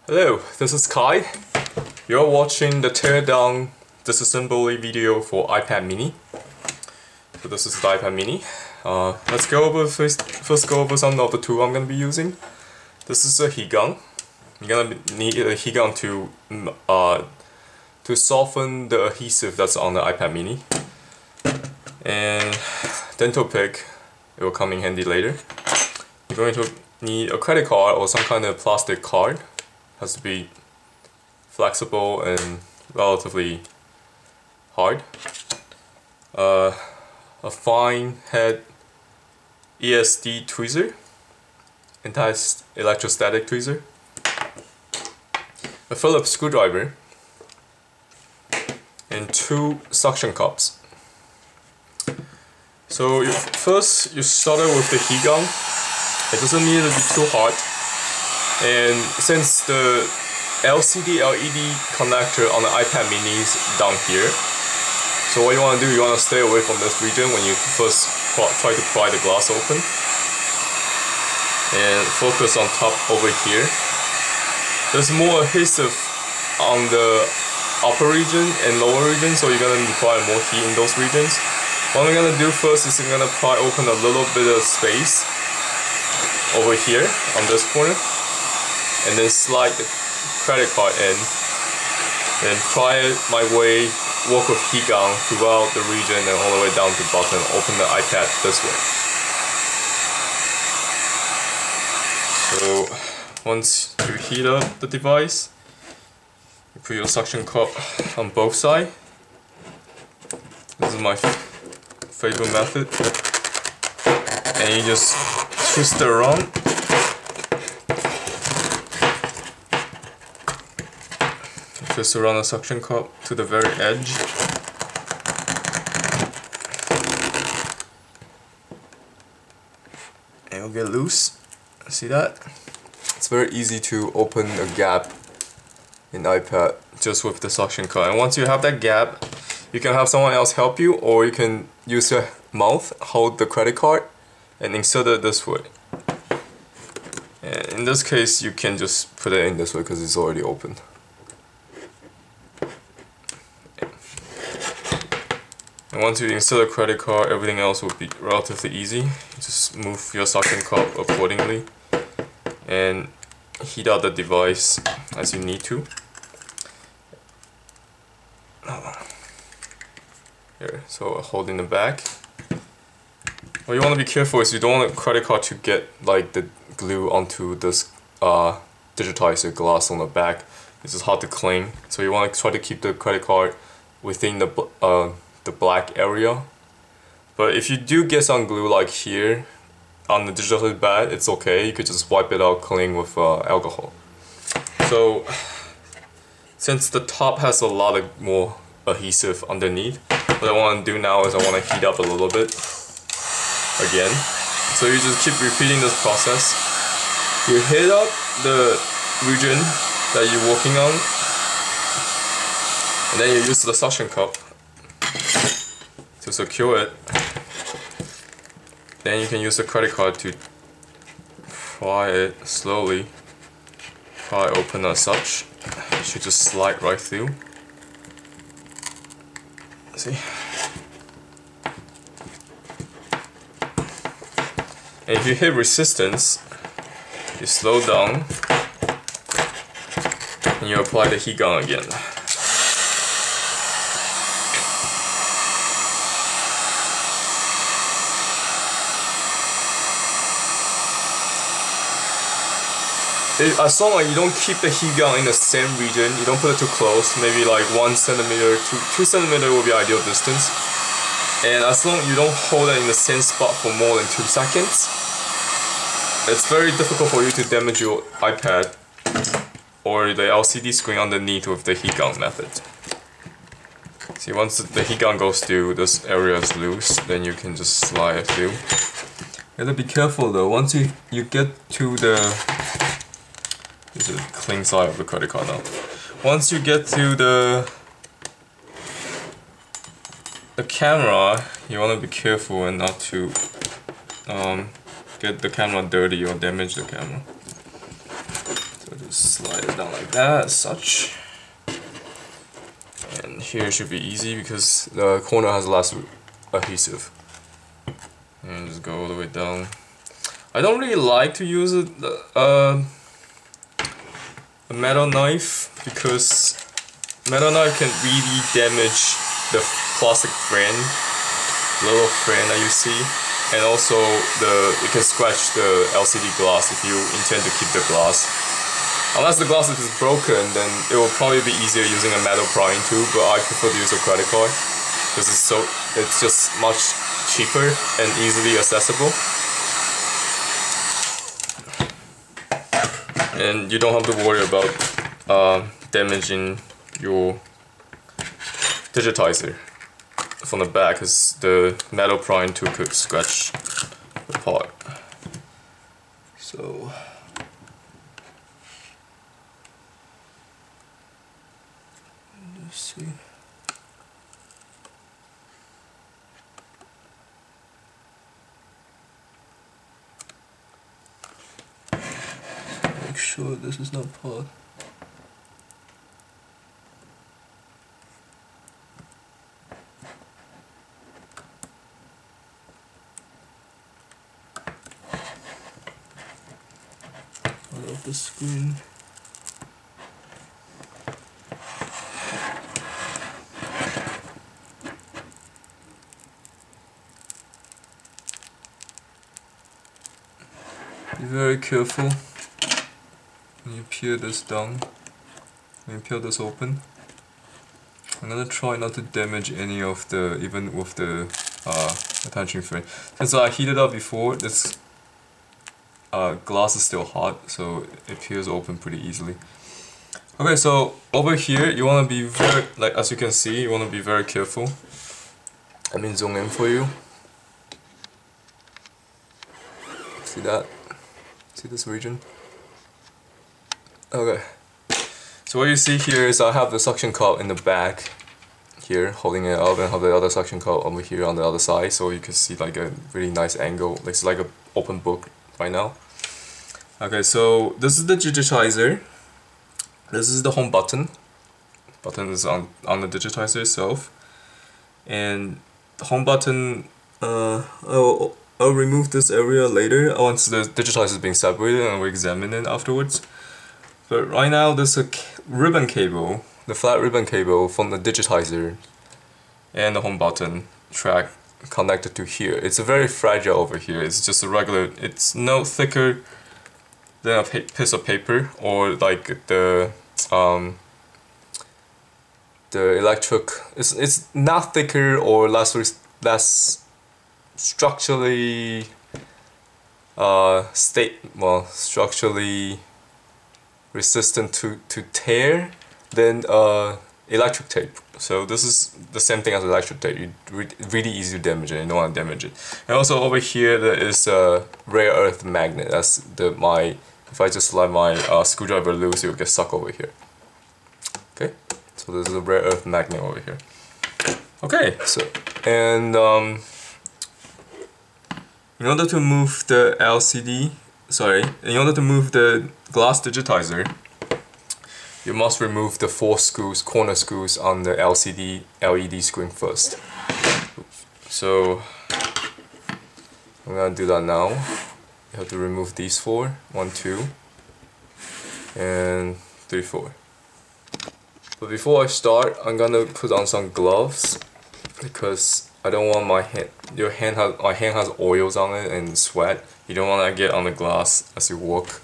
Hello, this is Kai. You're watching the teardown disassembly video for iPad mini. So this is the iPad mini. Let's go over first go over some of the tools I'm going to be using. This is a heat gun. You're going to need a heat gun to soften the adhesive that's on the iPad mini. And dental pick, it will come in handy later. You're going to need a credit card or some kind of plastic card. Has to be flexible and relatively hard. A fine head ESD tweezer, anti-electrostatic tweezer, a Phillips screwdriver, and 2 suction cups. So first you started with the heat gun. It doesn't need to be too hot. And since the LCD LED connector on the iPad mini is down here, so what you want to do, you want to stay away from this region when you first try to pry the glass open. And focus on top over here. There's more adhesive on the upper region and lower region, so you're going to require more heat in those regions. What I'm going to do first is I'm going to pry open a little bit of space over here on this corner. And then slide the credit card in, and pry my way, walk with heat gun throughout the region and all the way down to the bottom, open the iPad this way. So once you heat up the device, you put your suction cup on both sides. This is my favorite method. And you just twist it around. Twist around the suction cup to the very edge. And it'll get loose. See that? It's very easy to open a gap in iPad just with the suction cup. And once you have that gap, you can have someone else help you, or you can use your mouth, hold the credit card, and insert it this way. And in this case, you can just put it in this way because it's already open. And once you insert a credit card, everything else will be relatively easy. You just move your suction cup accordingly and heat out the device as you need to. Here, so hold in the back. What you want to be careful is you don't want the credit card to get like the glue onto this digitizer glass on the back. This is hard to clean, so you want to try to keep the credit card within the black area. But if you do get some glue like here on the digital pad, it's okay. You could just wipe it out clean with alcohol. So since the top has a lot of more adhesive underneath, what I want to do now is I want to heat up a little bit again. So you just keep repeating this process. You heat up the region that you're working on, and then you use the suction cup to secure it. Then you can use the credit card to pry it slowly, pry open as such. It should just slide right through. See? And if you hit resistance, you slow down and you apply the heat gun again. As long as you don't keep the heat gun in the same region, you don't put it too close, maybe like 1 centimeter to 2 centimeter will be ideal distance. And as long as you don't hold it in the same spot for more than 2 seconds, it's very difficult for you to damage your iPad or the LCD screen underneath with the heat gun method. See, once the heat gun goes through, this area is loose, then you can just slide it through. You have to be careful though, once you get to this is a clean side of the credit card now. Once you get to the camera, you want to be careful and not to get the camera dirty or damage the camera. So just slide it down like that, as such. And here should be easy because the corner has less adhesive. And just go all the way down. I don't really like to use a metal knife because metal knife can really damage the plastic frame, little frame that you see, and also it can scratch the LCD glass if you intend to keep the glass. Unless the glass is broken, then it will probably be easier using a metal prying tool, but I prefer to use a credit card because it's just much cheaper and easily accessible. And you don't have to worry about damaging your digitizer from the back because the metal prying tool could scratch the part. So let's see. Make sure this is not part. Out of the screen. Be very careful when you peel this down, when you peel this open. I'm gonna try not to damage any of the, even with the attaching frame. Since I heated up before, this glass is still hot, so it peels open pretty easily. Okay, so over here, you wanna be very, like as you can see, you wanna be very careful. Let me zoom in for you. See that? See this region? Okay. So what you see here is I have the suction cup in the back here, holding it up, and have the other suction cup over here on the other side, so you can see like a really nice angle. It's like an open book right now. Okay, so this is the digitizer. This is the home button. Button is on the digitizer itself, and the home button. I'll remove this area later once the digitizer is being separated, and we'll examine it afterwards. But right now there's a ribbon cable, the flat ribbon cable from the digitizer and the home button track connected to here. It's very fragile over here. It's just a regular, it's no thicker than a piece of paper, or like the electric, it's not thicker or less structurally structurally resistant to tear than electric tape. So this is the same thing as electric tape. You really easy to damage it, and you don't want to damage it. And also over here there is a rare earth magnet. That's if I just let my screwdriver loose, it will get stuck over here. Okay, so there's a rare earth magnet over here. Okay, so and in order to move the in order to move the glass digitizer, you must remove the 4 screws, corner screws on the LED screen first. So I'm gonna do that now. You have to remove these 4, 1, 2, and 3, 4. But before I start, I'm gonna put on some gloves because I don't want my hand. My hand has oils on it and sweat. You don't want to get on the glass as you walk.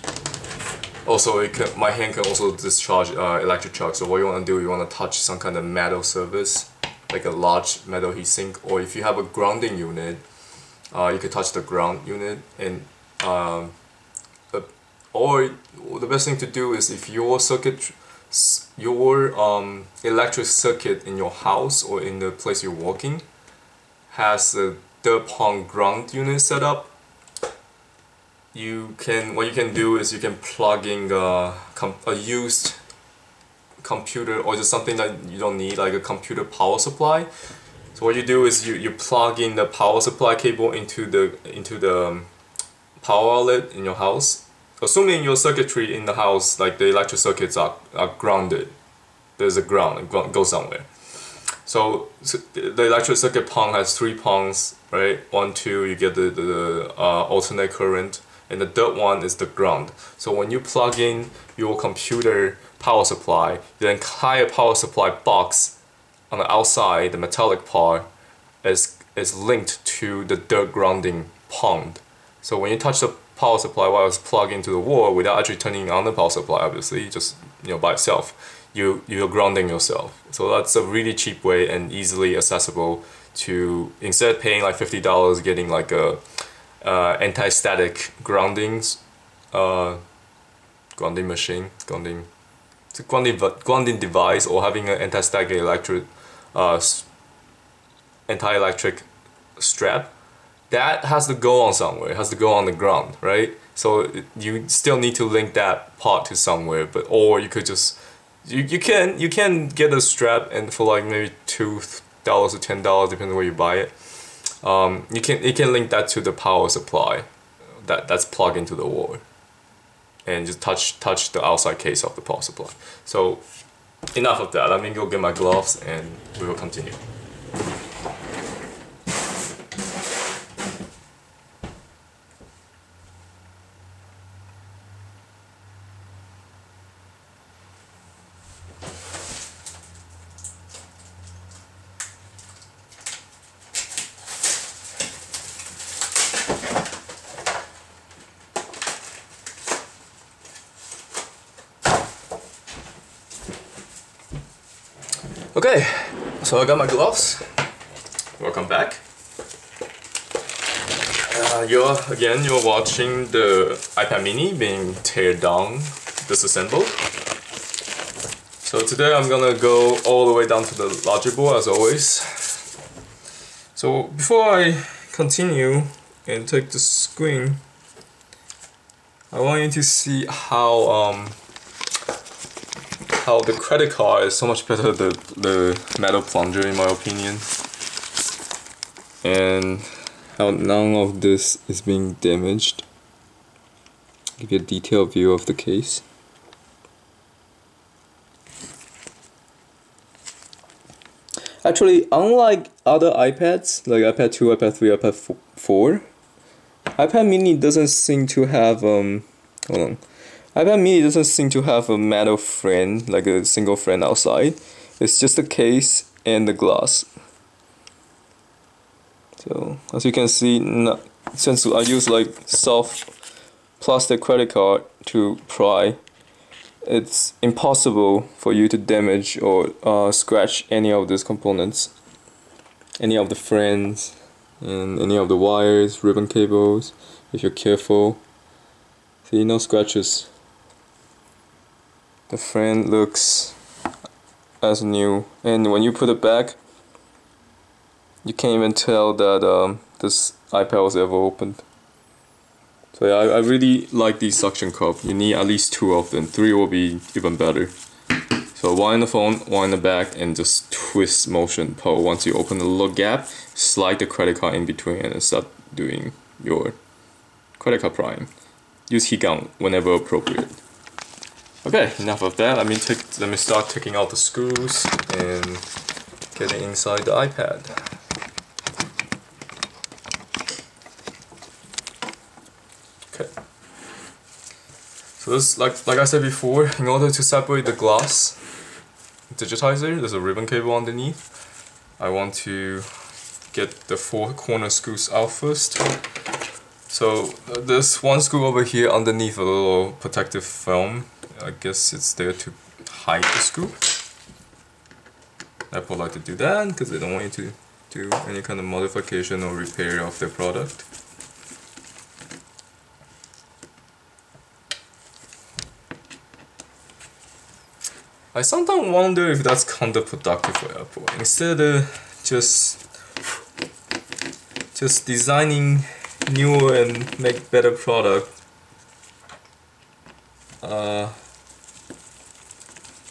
Also, my hand can also discharge electric shock. So what you want to do, you want to touch some kind of metal surface, like a large metal heatsink, or if you have a grounding unit, you could touch the ground unit. And or the best thing to do is if your electric circuit in your house or in the place you're working has a third-prong ground unit set up, what you can do is you can plug in a used computer, or just something that you don't need, like a computer power supply. So what you do is you plug in the power supply cable into the power outlet in your house, assuming your circuitry in the house, like the electric circuits are grounded, there's a ground, it goes somewhere. So the electric circuit pong has 3 pongs, right? 1, 2, you get the alternate current, and the third one is the ground. So when you plug in your computer power supply, the entire power supply box on the outside, the metallic part, is linked to the third grounding pong. So when you touch the power supply while it's plugged into the wall without actually turning on the power supply, obviously, just by itself, you're grounding yourself. So that's a really cheap way and easily accessible to, instead of paying like $50, getting like a anti-static grounding machine, grounding device, or having an anti-static anti-electric strap. That has to go on somewhere. It has to go on the ground, right? So you still need to link that part to somewhere, or you could just you can get a strap and for like maybe $2 to $10, depending on where you buy it. You can link that to the power supply that's plugged into the wall, and just touch the outside case of the power supply. So enough of that. Let me go get my gloves and we will continue. Okay, so I got my gloves. Welcome back. You're watching the iPad mini being teared down, disassembled. So today I'm gonna go all the way down to the logic board as always. So before I continue and take the screen, I want you to see how the credit card is so much better than the metal plunger, in my opinion, and how none of this is being damaged. Give you a detailed view of the case. Actually, unlike other iPads, like iPad 2, iPad 3, iPad 4, iPad mini doesn't seem to have iPad mini doesn't seem to have a metal frame, like a single frame outside. It's just the case and the glass. So as you can see, since I use like soft plastic credit card to pry, it's impossible for you to damage or scratch any of these components, any of the frames, and any of the wires, ribbon cables, if you're careful. See, no scratches. The frame looks as new, and when you put it back, you can't even tell that this iPad was ever opened. So yeah, I really like these suction cups. You need at least 2 of them. 3 will be even better. So 1 in the phone, 1 in the back, and just twist motion pull. Once you open the little gap, slide the credit card in between and start doing your credit card prying. Use heat gun whenever appropriate. Okay, enough of that. Let me start taking out the screws and getting inside the iPad. Okay. So this, like I said before, in order to separate the glass digitizer, there's a ribbon cable underneath. I want to get the 4 corner screws out first. So there's one screw over here underneath a little protective film. I guess it's there to hide the screw. Apple like to do that because they don't want you to do any kind of modification or repair of their product. I sometimes wonder if that's counterproductive for Apple. Instead of just designing newer and make better product,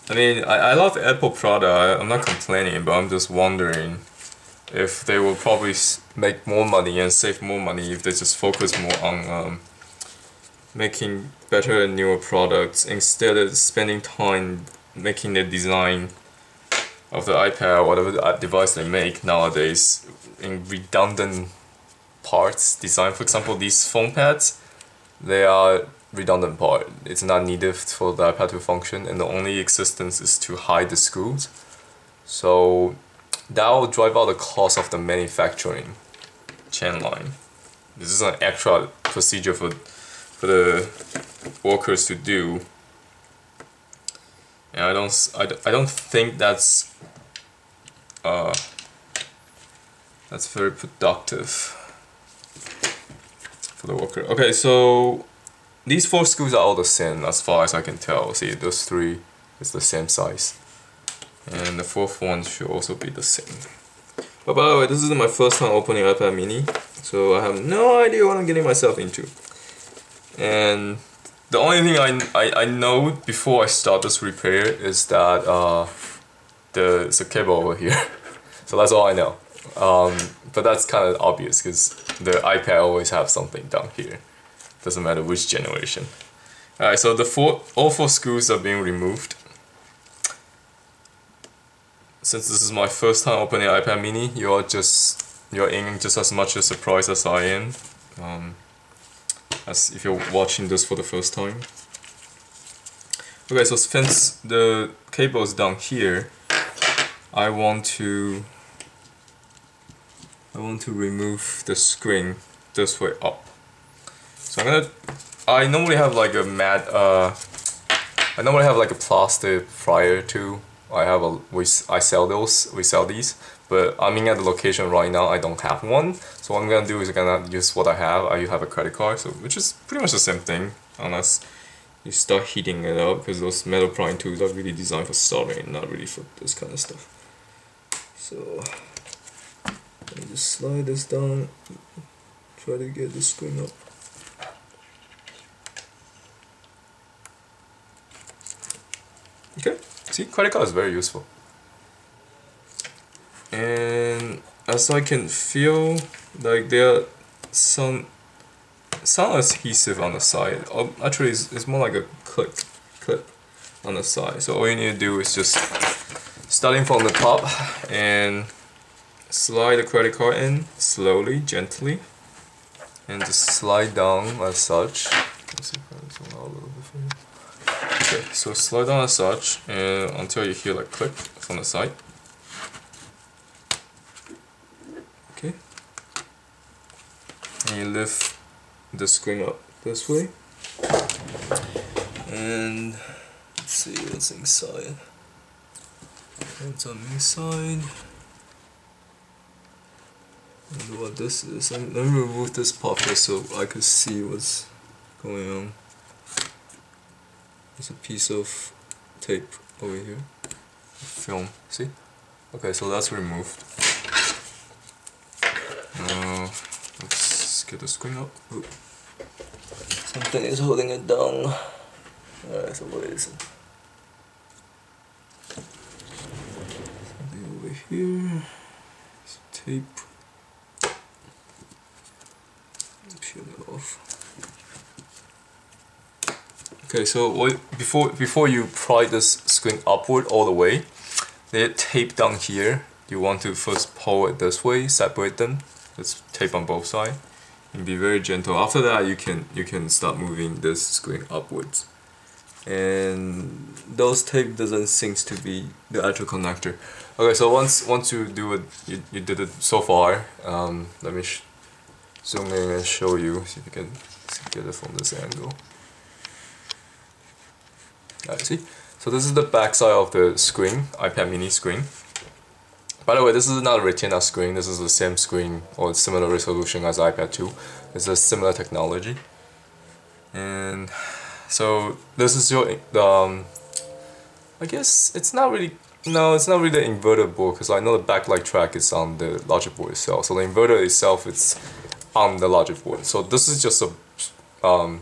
I mean, I love the Apple product. I'm not complaining, but I'm just wondering if they will probably make more money and save more money if they just focus more on making better and newer products instead of spending time making the design of the iPad or whatever device they make nowadays in redundant parts design. For example, these phone pads, they are redundant part. It's not needed for the iPad to function, and the only existence is to hide the screws. So that will drive out the cost of the manufacturing chain line. This is an extra procedure for the workers to do, and I don't think that's very productive for the worker. Okay, so these 4 screws are all the same as far as I can tell. See, those 3 is the same size, and the 4th one should also be the same. But by the way, this is my first time opening iPad mini, so I have no idea what I'm getting myself into. And the only thing I know before I start this repair is that there's a cable over here. So that's all I know. But that's kind of obvious because the iPad always have something down here. Doesn't matter which generation. Alright, so all 4 screws are being removed. Since this is my first time opening iPad mini, you're in just as much a surprise as I am. As if you're watching this for the first time. Okay, so since the cable is down here, I want to remove the screen this way up. So I normally have like a matte I normally have like a plastic prior to. I sell these, but I'm in at the location right now. I don't have one, so what I'm gonna do is I'm gonna use what I have. I have a credit card, so which is pretty much the same thing, unless you start heating it up, because those metal prying tools are really designed for soldering, not really for this kind of stuff. So let me just slide this down, try to get the screen up. Okay. See, credit card is very useful. And as I can feel, like there are some adhesive on the side. Actually, it's more like a clip on the side. So all you need to do is just starting from the top and slide the credit card in slowly, gently, and just slide down as such. Let's see if I can zoom out a little bit for you. Okay, so slide down as such and until you hear like click from the side. Okay. And you lift the screen up this way. And let's see what's inside. What's on the inside? I wonder what this is. Let me remove this popper so I can see what's going on. There's a piece of tape over here. Film, see? Okay, so that's removed. Let's get the screen up. Ooh. Something is holding it down. Alright, so what is it? Something over here. Some tape. Peel it off. Okay, so before you pry this screen upward all the way, there's tape down here. You want to first pull it this way, separate them. There's tape on both sides, and be very gentle. After that, you can start moving this screen upwards. And those tape doesn't seem to be the actual connector. Okay, so once you do it, you did it so far. Let me zoom in and show you. See if you can get it from this angle. See? So this is the back side of the screen, iPad mini screen. By the way, this is not a Retina screen, this is the same screen or similar resolution as iPad 2. It's a similar technology. And so this is your, I guess it's not really the inverter board, because I know the backlight track is on the logic board itself. So the inverter itself is on the logic board. So this is just a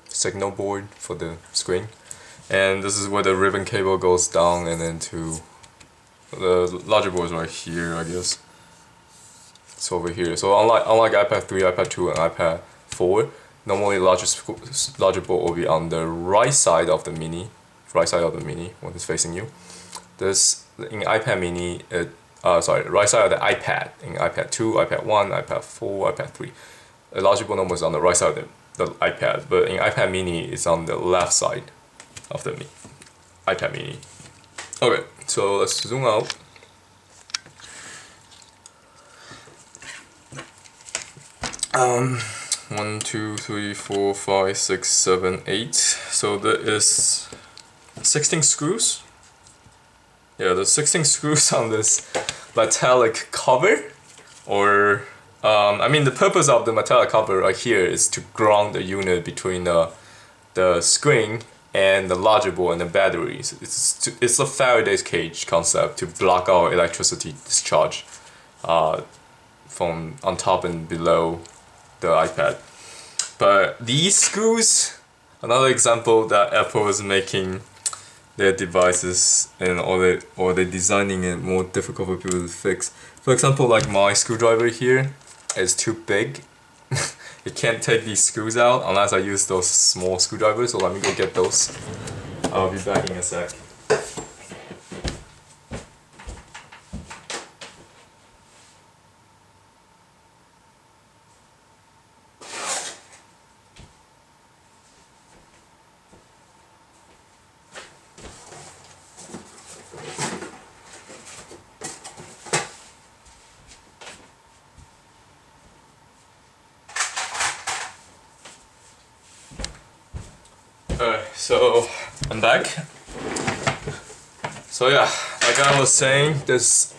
signal board for the screen. And this is where the ribbon cable goes down, and then to the logic board is right here, I guess. It's over here. So unlike iPad 3, iPad 2, and iPad 4, normally larger board will be on the right side of the mini, when it's facing you. This in iPad mini, right side of the iPad, in iPad 2, iPad 1, iPad 4, iPad 3. The larger board number is on the right side of the iPad, but in iPad mini, it's on the left side of the iPad mini. Okay, so let's zoom out. One, two, three, four, five, six, seven, 8. So there is 16 screws. Yeah, there's 16 screws on this metallic cover. Or, I mean, the purpose of the metallic cover right here is to ground the unit between the screen and the larger board and the batteries. It's a Faraday's cage concept to block out electricity discharge from on top and below the iPad. But these screws, another example that Apple is making their devices and or they're designing it more difficult for people to fix. For example, like my screwdriver here is too big. It can't take these screws out unless I use those small screwdrivers, so let me go get those. I'll be back in a sec. Alright, so I'm back. So yeah, like I was saying, there's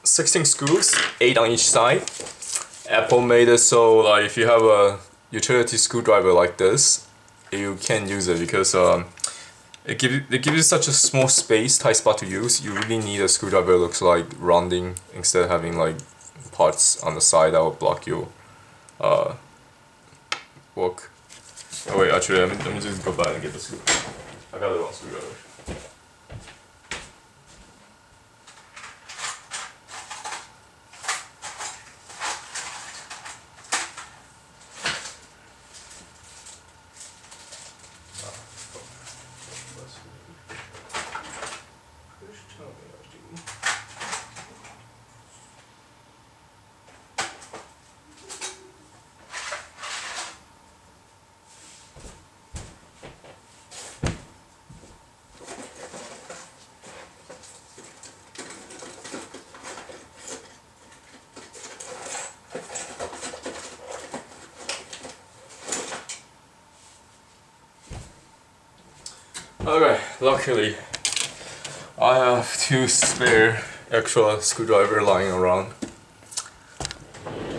16 screws, 8 on each side. Apple made it so like if you have a utility screwdriver like this, you can use it because it gives you such a small space, tight spot to use. You really need a screwdriver that looks like rounding instead of having like parts on the side that will block your work. Oh wait, actually, let me just go back and get the screwdriver. I got the wrong screwdriver. Okay, luckily I have 2 spare extra screwdriver lying around.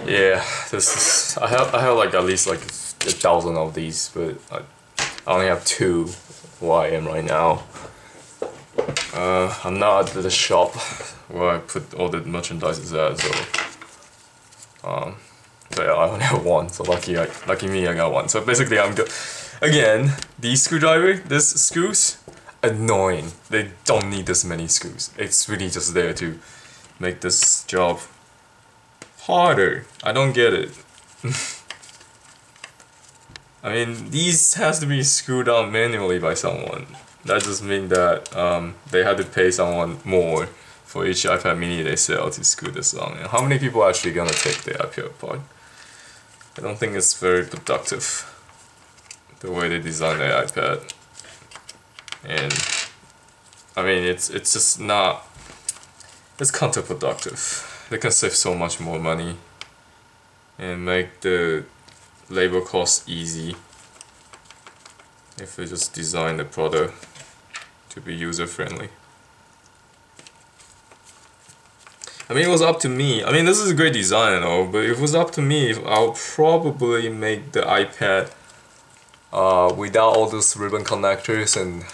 Yeah, this is I have like at least like 1,000 of these, but I only have 2 where I am right now. I'm not at the shop where I put all the merchandise at, so yeah, I only have 1. So lucky me, I got 1. So basically, I'm good. Again, these screws, annoying. They don't need this many screws. It's really just there to make this job harder. I don't get it. I mean, these has to be screwed on manually by someone. That just means that they had to pay someone more for each iPad mini they sell to screw this on. And how many people are actually gonna take the iPad apart? I don't think it's very productive, the way they design the iPad. And I mean, it's just not, it's counterproductive. They can save so much more money and make the labor cost easy if they just design the product to be user-friendly. I mean, it was up to me. I mean, this is a great design and all, but if it was up to me, I'll probably make the iPad without all those ribbon connectors and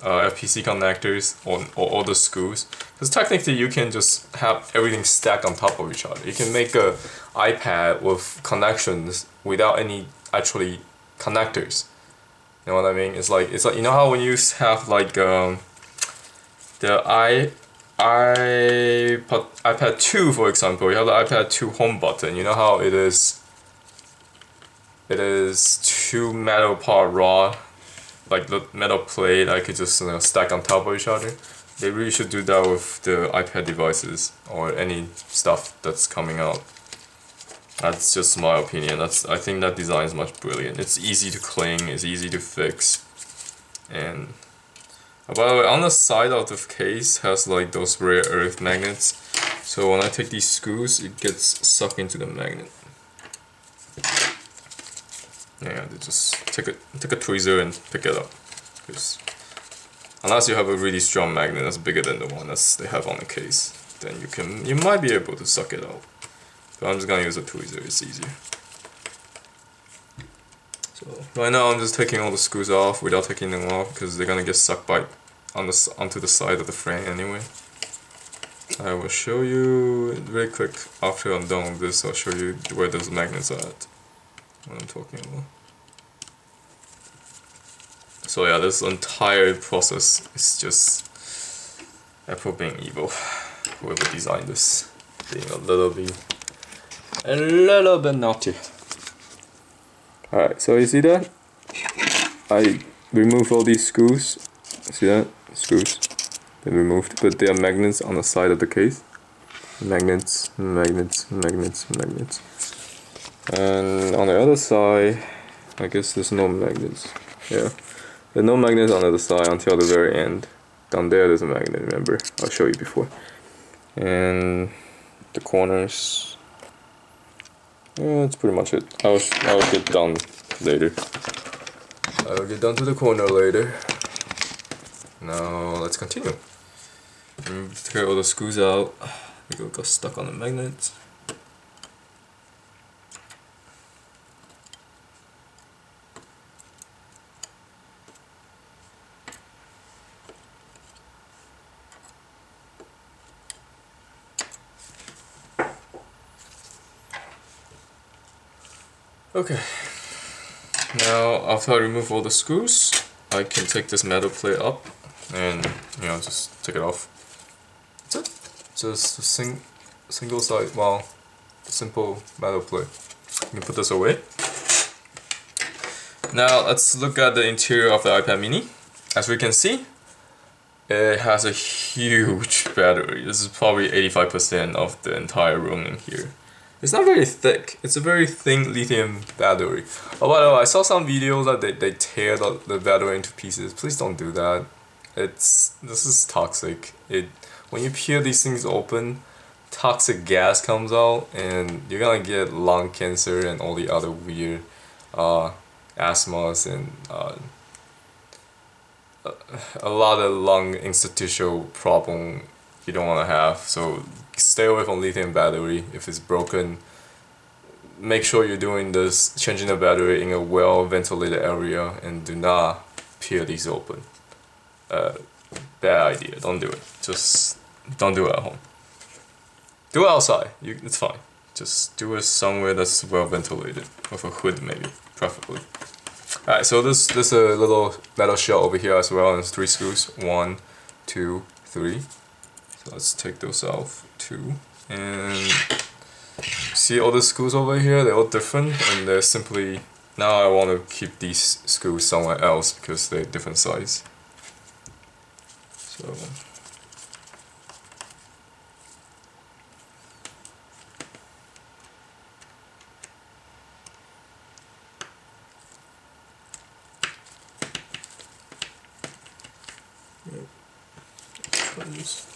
FPC connectors or all the screws. Because technically you can just have everything stacked on top of each other. You can make a iPad with connections without any actually connectors. You know what I mean? It's like you know how when you have like the iPad 2, for example, you have the iPad 2 home button. You know how it is it is 2 metal part raw, like the metal plate I could just stack on top of each other. They really should do that with the iPad devices or any stuff that's coming out. That's just my opinion. I think that design is much brilliant. It's easy to clean, it's easy to fix, and by the way, on the side of the case has like those rare earth magnets. So when I take these screws, it gets sucked into the magnet. Yeah, they just take a tweezer and pick it up. Because unless you have a really strong magnet that's bigger than the one that they have on the case, then you might be able to suck it out. But I'm just gonna use a tweezer, it's easier. So right now I'm just taking all the screws off without taking them off because they're gonna get sucked onto the side of the frame anyway. I will show you very quick after I'm done with this. I'll show you where those magnets are at, what I'm talking about. So yeah, this entire process is just Apple being evil. Whoever designed this being a little bit naughty. Alright, so you see that? I removed all these screws. See that? Screws. They're removed, but there are magnets on the side of the case. Magnets, magnets, magnets, magnets. And on the other side, I guess there's no magnets. Yeah. There's no magnets on the other side until the very end. Down there's a magnet, remember? I'll show you before. And the corners. Yeah, that's pretty much it. I'll get down later. I'll get down to the corner later. Now let's continue. Take all the screws out. We got stuck on the magnets. Okay, now after I remove all the screws, I can take this metal plate up and just take it off. That's it. Just a single side, well, simple metal plate. You can put this away. Now let's look at the interior of the iPad mini. As we can see, it has a huge battery. This is probably 85% of the entire room in here. It's not very thick. It's a very thin lithium battery. Oh, by the way, I saw some videos that they tear the battery into pieces. Please don't do that. This is toxic. When you peel these things open, toxic gas comes out, and you're gonna get lung cancer and all the other weird asthmas and a lot of lung interstitial problem you don't want to have. So stay away from lithium battery. If it's broken, make sure you're doing this, changing the battery in a well ventilated area, and do not peel these open. Bad idea, don't do it. Just don't do it at home. Do it outside, it's fine. Just do it somewhere that's well ventilated, with a hood maybe, preferably. Alright, so there's a little metal shell over here as well, and there's 3 screws. 1, 2, 3. So let's take those off, 2, and see all the screws over here, they're all different, and they're simply, now I want to keep these screws somewhere else because they're different size. So try this.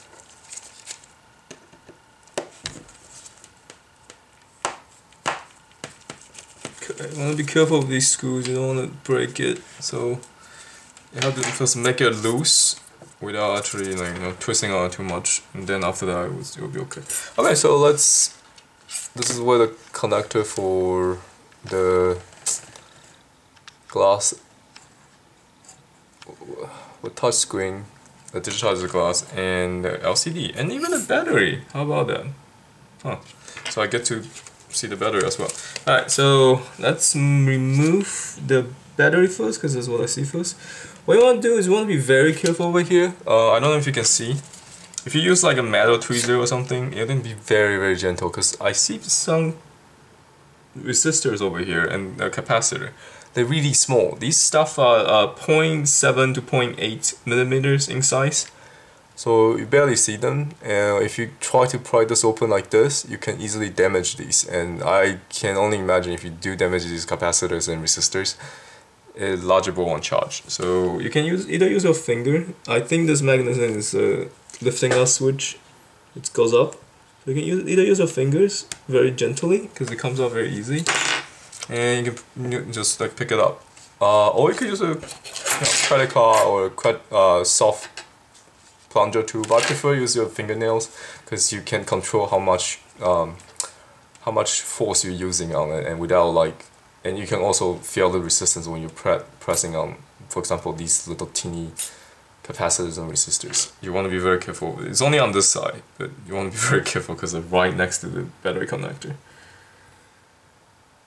Okay, I want to be careful with these screws, you don't want to break it, so you have to first make it loose without actually twisting on it too much, and then after that it will be okay. Okay, so this is where the connector for the glass with touch screen, the digitizer glass, and the LCD, and even the battery. How about that? Huh. So I get to see the battery as well. Alright, so let's remove the battery first, because that's what I see first. What you want to do is you want to be very careful over here. I don't know if you can see. If you use like a metal tweezer or something, you're going to be very, very gentle, because I see some resistors over here and a capacitor. They're really small. These stuff are 0.7 to 0.8 millimeters in size, so you barely see them. And if you try to pry this open like this, you can easily damage these. And I can only imagine if you do damage these capacitors and resistors, a larger ball won't charge. So you can either use your finger. I think this mechanism is a lifting up switch. It goes up. So you can either use your fingers very gently because it comes out very easy, and you can just like pick it up. Or you could use a credit card or a soft plunger tool. But I prefer use your fingernails because you can control how much force you're using on it, and without like. And you can also feel the resistance when you're pressing on, for example, these little teeny capacitors and resistors. You want to be very careful. It's only on this side, but you want to be very careful because they're right next to the battery connector.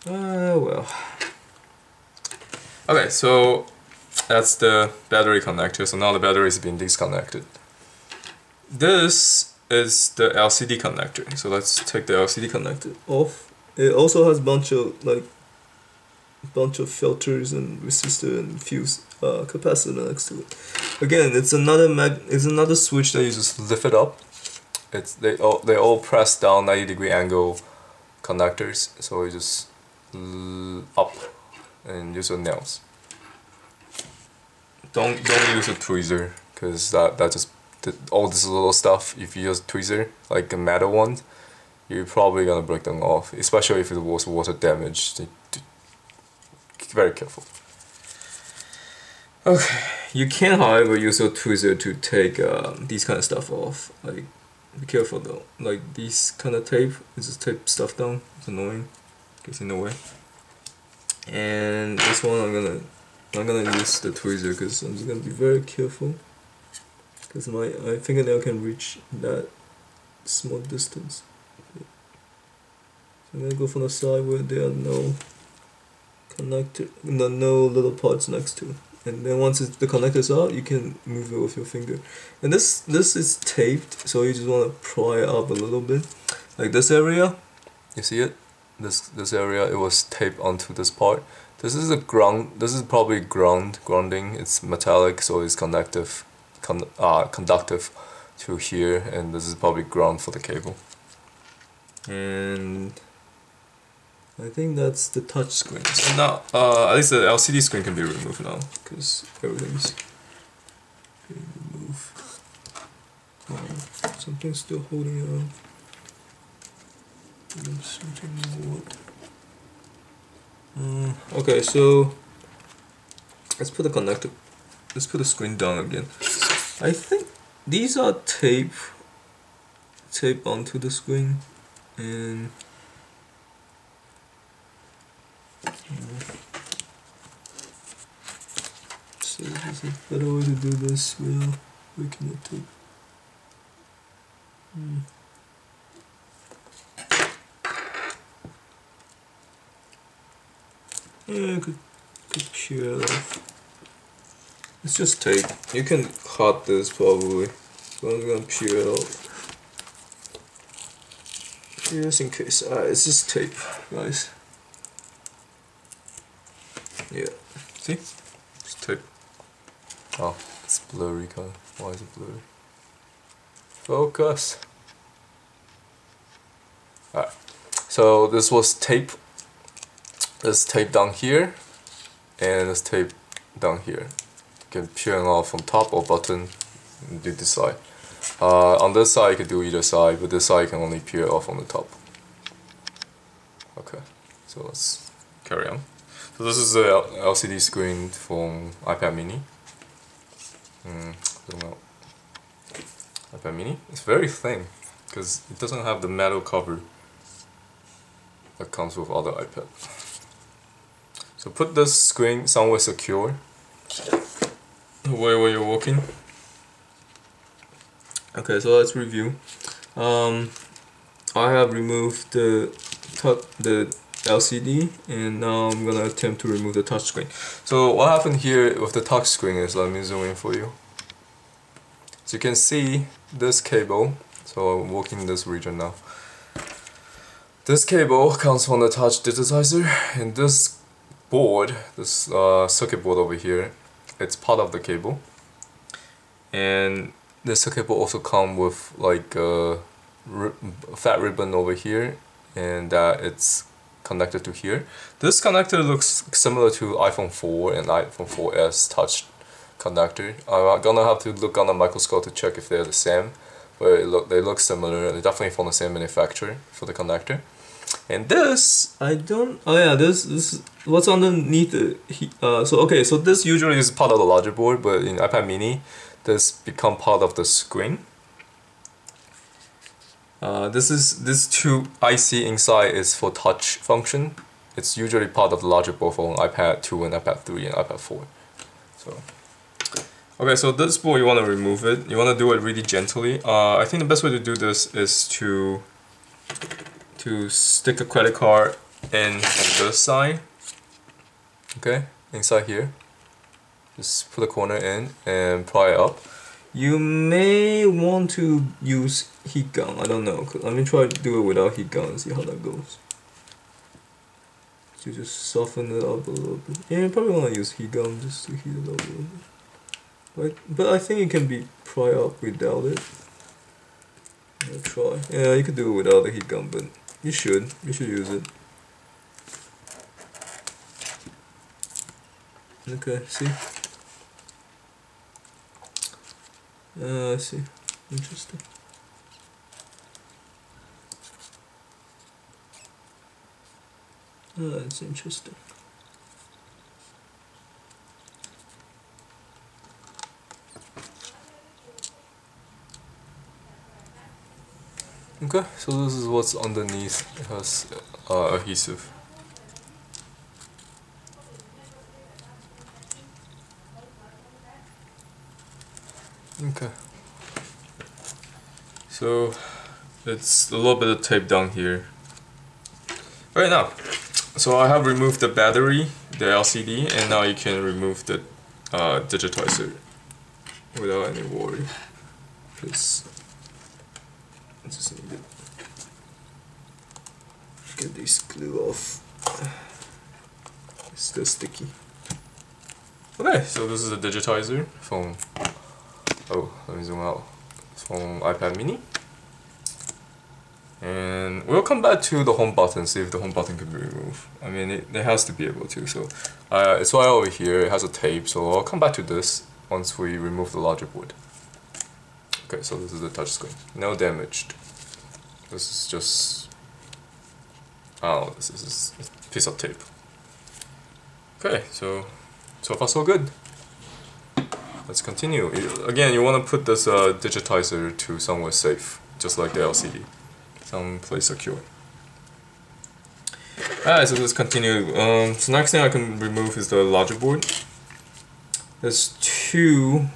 Well. Okay, so that's the battery connector. So now the battery is being disconnected. This is the LCD connector. So let's take the LCD connector off. It also has bunch of filters and resistor and fuse capacitor next to it. Again, it's another switch that you just lift it up. They all press down 90-degree angle connectors, so you just up and use your nails. Don't use a tweezer because that just all this little stuff. If you use a tweezer like a metal one, you're probably gonna break them off, especially if it was water damage. Very careful. Okay, you can, however, use your tweezer to take these kind of stuff off. Like, be careful though. Like these kind of tape, it just tape stuff down. It's annoying, gets in the way. And this one, I'm gonna use the tweezer because I'm just gonna be very careful because my fingernail can reach that small distance. So I'm gonna go from the side where there are no no little parts next to it, and then once the connector's out, you can move it with your finger. And this is taped, so you just want to pry it up a little bit, like this area. You see it? This area, it was taped onto this part. This is a ground. This is probably grounding. It's metallic, so it's conductive to here, and this is probably ground for the cable. And I think that's the touch screen. So now, at least the LCD screen can be removed now, because everything's being removed. Something's still holding it on. Something more. Okay, so let's put the screen down again. I think these are tape onto the screen, and so there's a better way to do this without breaking the tape. Yeah, I could peel it off. It's just tape. You can cut this probably. So I'm gonna peel it off. Just in case. It's just tape, guys. Yeah. See? It's tape. Oh, it's blurry color. Why is it blurry? Focus. Alright. So this was tape. There's tape down here, and there's tape down here. You can peel it off from top or bottom and do this side. On this side you can do either side, but this side you can only peel it off on the top. Okay, so let's carry on. So this is the LCD screen from iPad mini. iPad mini. It's very thin because it doesn't have the metal cover that comes with other iPad. So put this screen somewhere secure, where you're walking. Okay, so let's review. I have removed the LCD, and now I'm gonna attempt to remove the touchscreen. So what happened here with the touchscreen is, let me zoom in for you. So you can see this cable. So I'm walking in this region now. This cable comes from the touch digitizer, and this board, this circuit board over here, it's part of the cable. And the circuit board also comes with like a fat ribbon over here, and it's connected to here. This connector looks similar to iPhone 4 and iPhone 4S touch connector. I'm gonna have to look on the microscope to check if they're the same, but they look similar. They're definitely from the same manufacturer for the connector. And this, I don't, oh yeah, this what's underneath the, so this usually is part of the larger board, but in iPad mini, this become part of the screen. This two IC inside is for touch function. It's usually part of the larger board for iPad 2 and iPad 3 and iPad 4. So, okay, so this board, you want to remove it. You want to do it really gently. I think the best way to do this is to stick a credit card in on this side. Okay, inside here. Just put a corner in and pry it up. You may want to use heat gun. I don't know. Let me try to do it without heat gun and see how that goes. So just soften it up a little bit. Yeah, you probably want to use heat gun just to heat it up a little bit. But I think it can be pry up without it. I'll try. Yeah, you could do it without the heat gun, but you should use it. Okay, see? I see. Interesting. That's interesting. Okay, so this is what's underneath. It has adhesive. Okay. So it's a little bit of tape down here. Right now, so I have removed the battery, the LCD, and now you can remove the digitizer without any worry. Because I just need to get this glue off. It's still sticky. Okay, so this is a digitizer from, oh, let me zoom out. It's from iPad mini. And we'll come back to the home button, see if the home button can be removed. I mean, it has to be able to, so it's right over here, it has a tape, so I'll come back to this once we remove the larger board. Okay, so this is the touch screen. No damaged. This is just, oh, this is a piece of tape. Okay, so far so good. Let's continue. Again, you want to put this digitizer to somewhere safe, just like the LCD. Someplace secure. Alright, so let's continue. So next thing I can remove is the larger board. There's two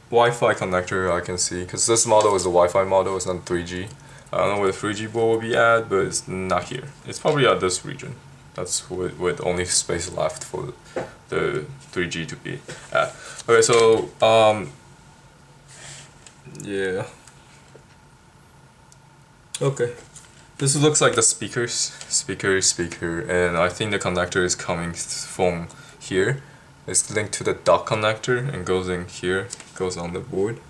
Wi-Fi connector I can see, because this model is a Wi-Fi model, it's not 3G. I don't know where the 3G board will be at, but it's not here. It's probably at this region. That's with only space left for the 3G to be at. Okay, so yeah. Okay, this looks like the speaker, and I think the connector is coming from here. It's linked to the dock connector and goes in here, goes on the board.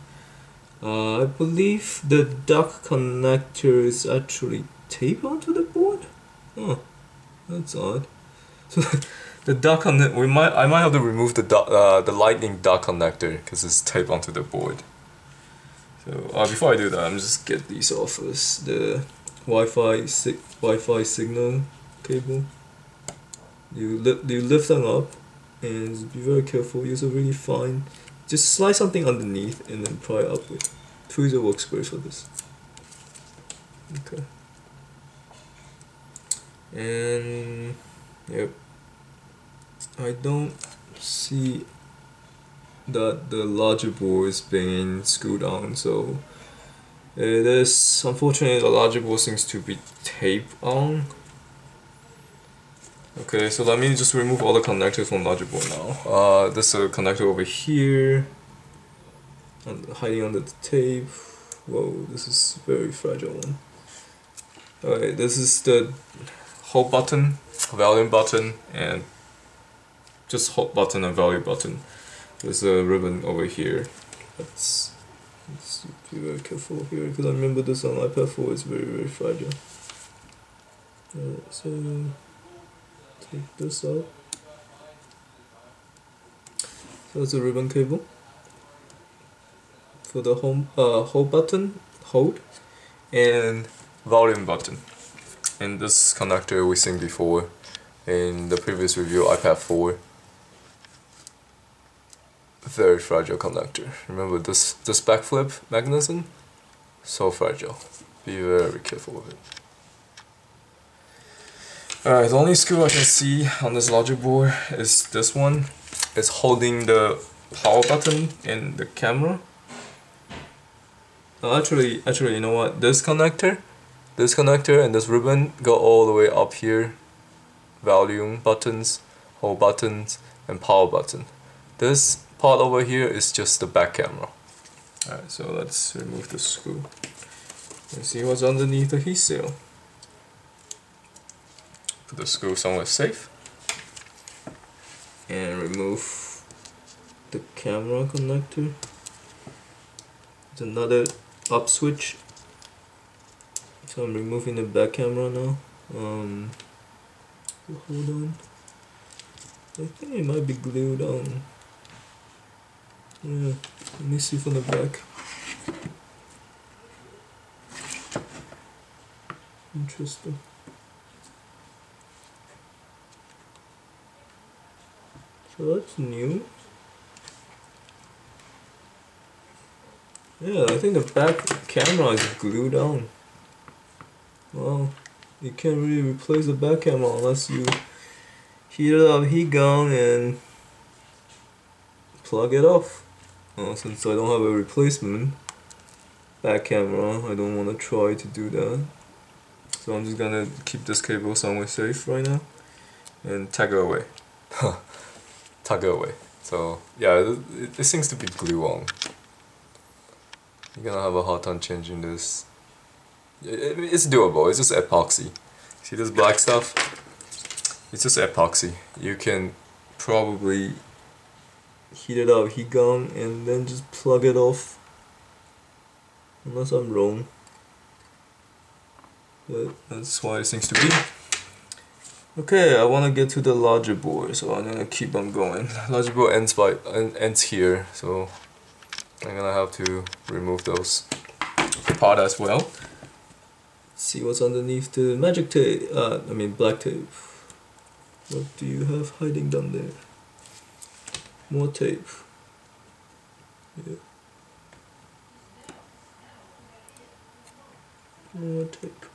I believe the dock connector is actually taped onto the board. Oh, that's odd. So the dock connector, I might have to remove the lightning dock connector because it's taped onto the board. So before I do that, I'm just get these off as the Wi-Fi signal cable. You lift them up and be very careful. Use a really fine. Just slide something underneath and then pry it up with. Tweezer works great for this. Okay. And yep. I don't see that the larger board is being screwed on, so it is, unfortunately, the larger board seems to be taped on. Okay, so let me just remove all the connectors from larger board now. There's a connector over here, hiding under the tape. Whoa, this is a very fragile one. Alright, this is the hold button, volume button, and just hold button and volume button. There's a ribbon over here. Let's be very careful here because I remember this on iPad 4 is very fragile. So take this out. So it's a ribbon cable for the hold button, hold, and volume button. And this connector we seen before in the previous review, iPad 4. Very fragile connector. Remember this backflip mechanism? So fragile. Be very careful with it. Alright, the only screw I can see on this logic board is this one. It's holding the power button in the camera. Actually, you know what? This connector and this ribbon go all the way up here. Volume buttons, hold buttons, and power button. This part over here is just the back camera. Alright, so let's remove the screw and see what's underneath the heat seal. Put the screw somewhere safe and remove the camera connector. It's another up switch, so I'm removing the back camera now. Hold on, I think it might be glued on. Yeah, let me see from the back. Interesting. So that's new. Yeah, I think the back camera is glued on. Well, you can't really replace the back camera unless you heat it up, heat gun, and plug it off. Since I don't have a replacement back camera, I don't want to try to do that. So I'm just gonna keep this cable somewhere safe right now and tag it away. Tag it away. So yeah, it seems to be glue on. You're gonna have a hard time changing this. It's doable. It's just epoxy. See this black stuff? It's just epoxy. You can probably heat it up, heat gun, and then just plug it off. Unless I'm wrong. But that's why it seems to be. Okay, I want to get to the logic board, so I'm gonna keep on going. Logic board ends here, so I'm gonna have to remove those part as well. See what's underneath the magic tape. Black tape. What do you have hiding down there? More tape. Yeah. More tape.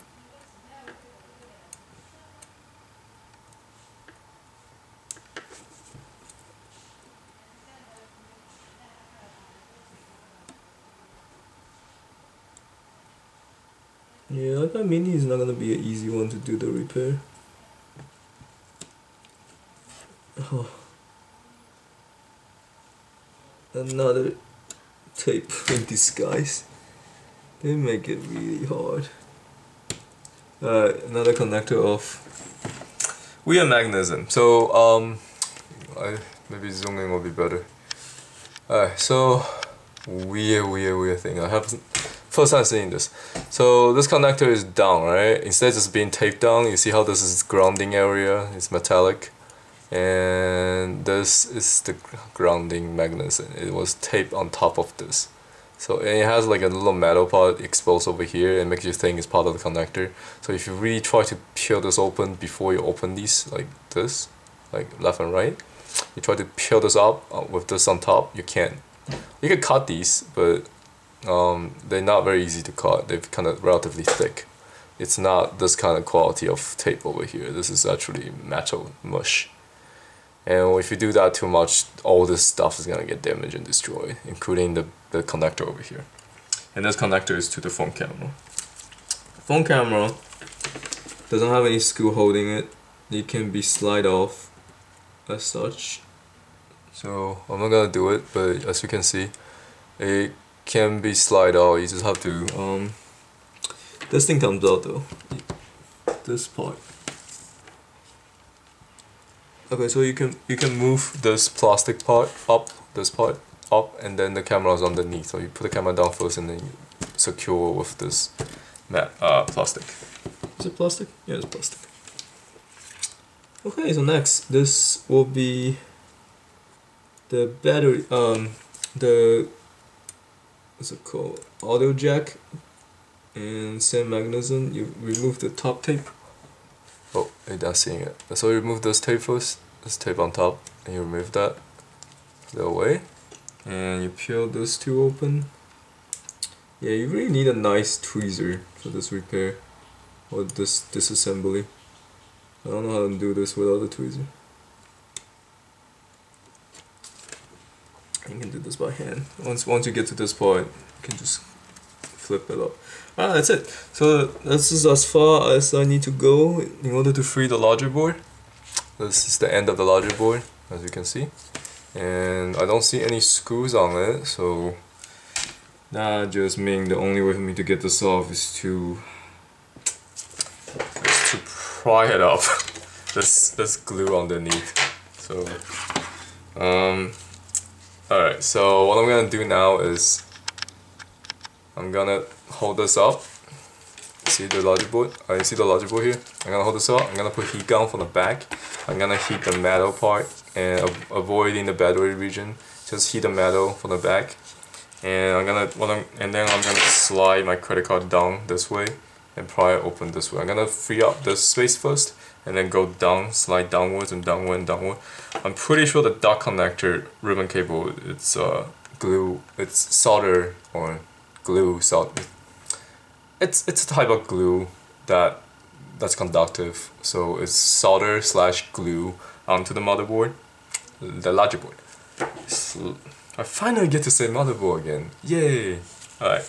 Yeah, iPad mini is not gonna be an easy one to do the repair. Oh. Another tape in disguise. They make it really hard. Another connector of weird mechanism. So maybe zooming will be better. Alright, so weird thing. I haven't first time seeing this. So this connector is down, right? Instead of just being taped down, you see how this is grounding area, it's metallic. And this is the grounding mechanism. It was taped on top of this. So it has like a little metal part exposed over here and makes you think it's part of the connector. So if you really try to peel this open before you open these, like this, like left and right, you try to peel this up with this on top, you can't. You can cut these, but they're not very easy to cut. They're kind of relatively thick. It's not this kind of quality of tape over here. This is actually metal mush. And if you do that too much, all this stuff is gonna get damaged and destroyed, including the connector over here. And this connector is to the phone camera. Phone camera doesn't have any screw holding it. It can be slide off as such. So I'm not gonna do it, but as you can see, it can be slide out. You just have to this thing comes out though. this part. Okay, so you can move this plastic part up, this part up, and then the camera is underneath. So you put the camera down first, and then you secure with this matte plastic. Is it plastic? Yeah, it's plastic. Okay, so next, this will be the battery, the, what's it called, audio jack and same mechanism. You remove the top tape. Oh, you're not seeing it. So you remove this tape first, this tape on top, and you remove that away, and you peel this two open. Yeah, you really need a nice tweezer for this repair, or this disassembly. I don't know how to do this without a tweezer. You can do this by hand. Once you get to this point, you can just flip it up. That's it. So this is as far as I need to go in order to free the logic board. This is the end of the logic board, as you can see. And I don't see any screws on it, so that just means the only way for me to get this off is to pry it up. This glue underneath. So alright, so what I'm gonna do now is I'm gonna hold this up. See the logic board? You see the logic board here? I'm gonna hold this up. I'm gonna put heat gun from the back. I'm gonna heat the metal part and avoiding the battery region. Just heat the metal from the back. And then I'm gonna slide my credit card down this way and pry it open this way. I'm gonna free up this space first and then go down, slide downwards and downward and downward. I'm pretty sure the dot connector ribbon cable, it's glue, it's solder or glue, it's a type of glue that's conductive. So it's solder / glue onto the motherboard, the logic board. I finally get to say motherboard again. Yay! Alright.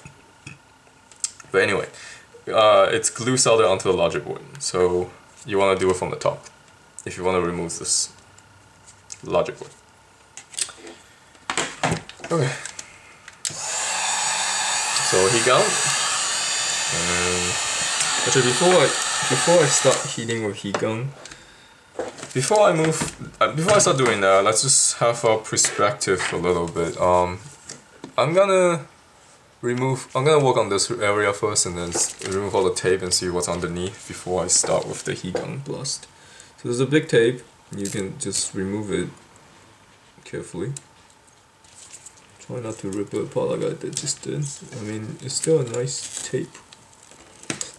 But anyway, it's glue solder onto the logic board. So you want to do it from the top if you want to remove this logic board. Okay. So heat gun. Actually, before I start heating with heat gun, before I start doing that, let's just have a perspective a little bit. I'm gonna work on this area first and then remove all the tape and see what's underneath before I start with the heat gun blast. So there's a big tape, you can just remove it carefully. Try not to rip it apart like I just did. I mean, it's still a nice tape.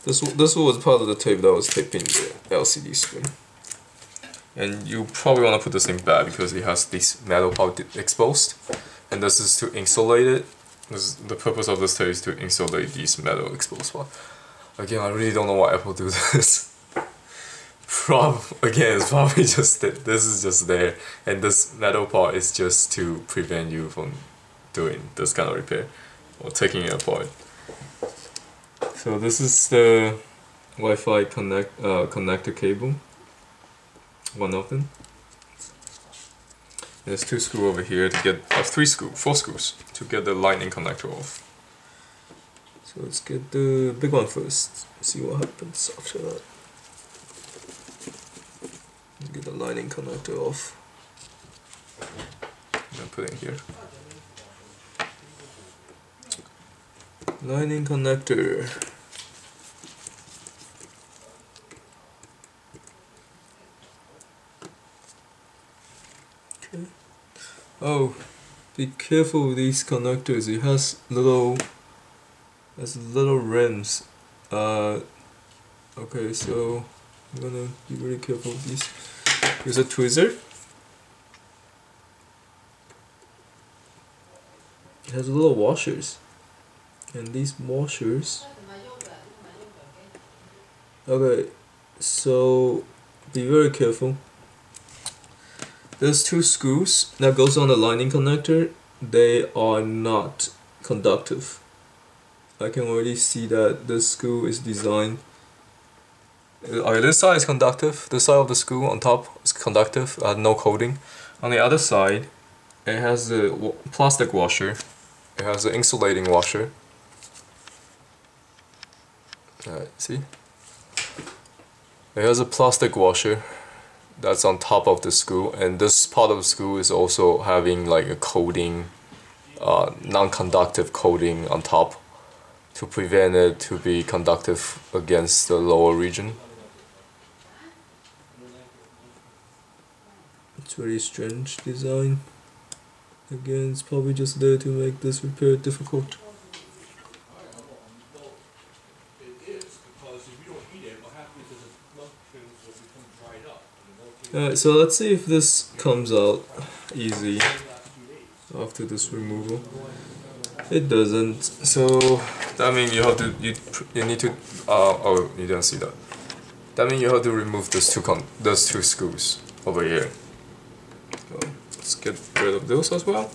This was part of the tape that was taping the LCD screen. And you probably want to put this in bad because it has this metal part exposed. And this is to insulate it. The purpose of this tape is to insulate these metal exposed parts. Again, I really don't know why Apple do this. Again, it's probably just that this is just there, and this metal part is just to prevent you from doing this kind of repair or taking it apart. So this is the Wi-Fi connector cable. One of them. There's 2 screws over here to get 4 screws to get the lightning connector off. So let's get the big one first. See what happens after that. Get the lightning connector off. I'm gonna put it in here. Lightning connector. Okay. Oh, be careful with these connectors. It has little rims. Okay, so I'm gonna be really careful with these. Here's a tweezer. It has little washers, and these washers. Okay, so be very careful. There's 2 screws that goes on the lightning connector. They are not conductive. I can already see that this screw is designed. Okay, this side is conductive. This side of the screw on top is conductive, no coating. On the other side, it has the plastic washer. It has the insulating washer. Alright, see? It has a plastic washer that's on top of the screw, and this part of the screw is also having like a coating, non-conductive coating on top to prevent it to be conductive against the lower region. It's very strange design. Again, it's probably just there to make this repair difficult. Alright, so let's see if this comes out easy after this removal. It doesn't, so that means you have to you need to oh, you didn't see that. That means you have to remove those two screws over here. So let's get rid of those as well.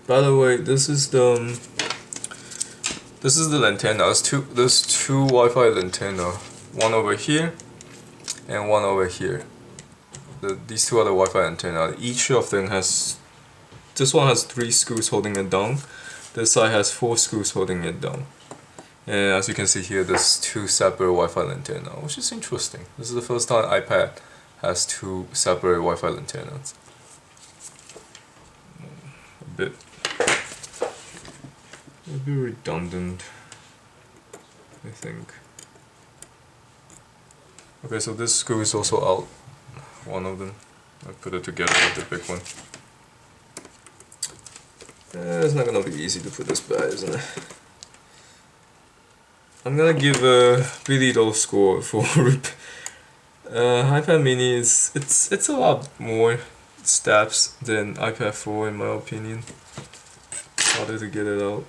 By the way, this is the antenna. There's two Wi-Fi antenna, one over here and one over here. These two are the Wi-Fi antenna. Each of them has, this one has 3 screws holding it down. This side has 4 screws holding it down. And as you can see here, there's 2 separate Wi-Fi antenna, which is interesting. This is the first time iPad has 2 separate Wi-Fi antennas. A bit redundant, I think. Okay, so this screw is also out. One of them. I put it together with the big one. It's not gonna be easy to put this back, isn't it? I'm gonna give a really low score for iPad mini it's a lot more steps than iPad 4 in my opinion. Harder to get it out.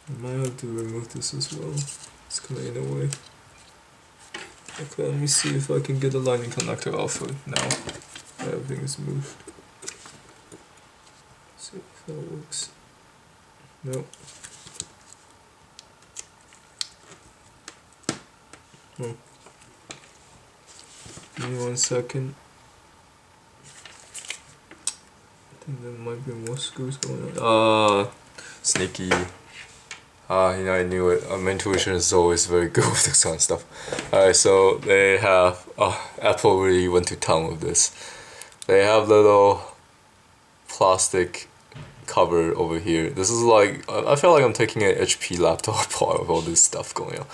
I might have to remove this as well. It's kinda in the way. Okay, let me see if I can get the lightning connector out for now. Everything is moved. See if that works. Nope. Oh. Give me 1 second. I think there might be more screws going on. Sneaky. You know, I knew it. My intuition is always very good with this kind of stuff. Alright, so they have, Apple really went to town with this. They have little plastic cover over here. This is like, I feel like I'm taking an HP laptop apart with all this stuff going on.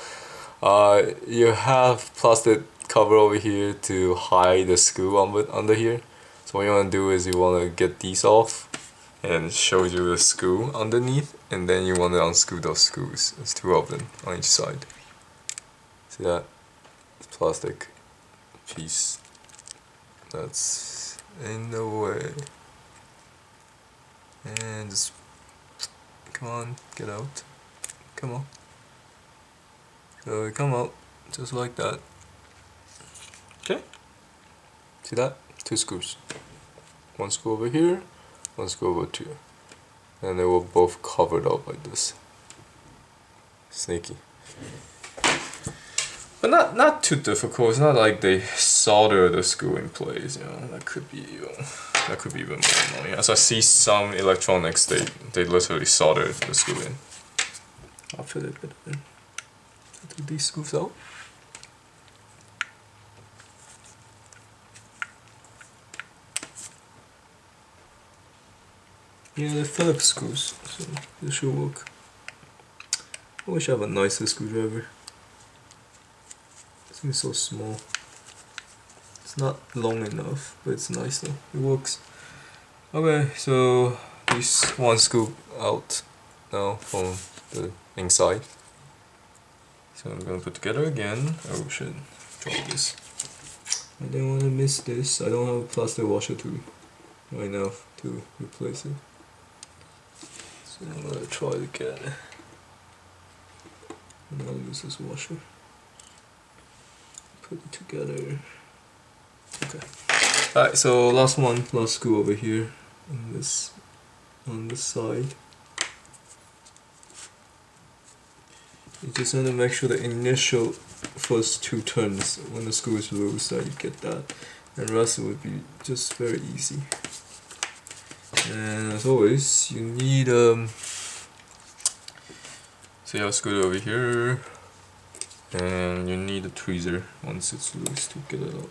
You have plastic cover over here to hide the screw under here. So what you want to do is you want to get these off and show you the screw underneath, and then you want to unscrew those screws. There's 2 of them on each side. See that? It's plastic piece that's in the way. And just come on, get out. Come on. So it come out just like that. Okay. See that? 2 screws. 1 screw over here, 1 screw over here. And they were both covered up like this. Sneaky. But not too difficult. It's not like they solder the screw in place, you know. That could be even more annoying. As I see some electronics, they literally solder the screw in. I'll put it in. Take these screws out. Yeah, they're Phillips screws, so this should work. I wish I have a nicer screwdriver. This thing is so small. It's not long enough, but it's nice though. It works. Okay, so this 1 screw out now from the inside. So I'm gonna put together again. Oh shit, try this. I don't want to miss this. I don't have a plastic washer right now to replace it. So I'm gonna try it again. And I'll use this washer. Put it together. Okay. Alright, so last screw over here on this side. You just want to make sure the initial first 2 turns when the screw is loose that you get that, and the rest would be just very easy. And as always, you need so I'll scoot it over here, and you need a tweezer once it's loose to get it out.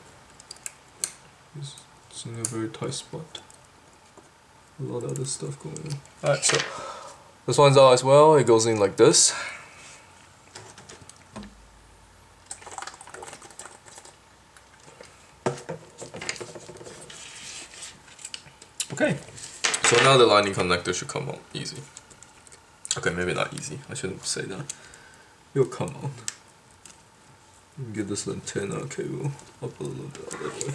It's in a very tight spot. A lot of other stuff going on. Alright, so this one's out as well. It goes in like this. Okay, so now the lightning connector should come out easy. Okay, maybe not easy, I shouldn't say that. It'll come out. Get this antenna cable up a little bit out of the way.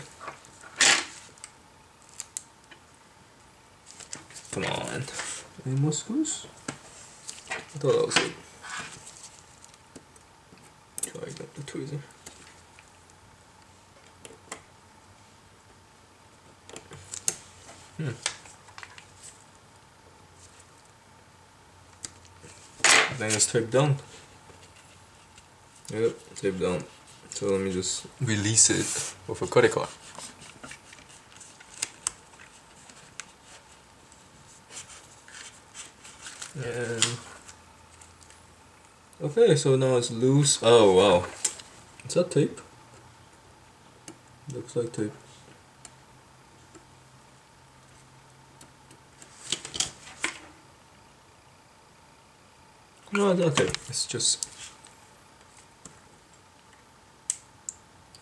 Come on. Any more screws? I thought that was it. Try to get the tweezer. Then it's taped down. Yep, taped down. So let me just release it with a credit card. And okay, so now it's loose. Oh wow. Is that tape? Looks like tape. No, okay, it's just...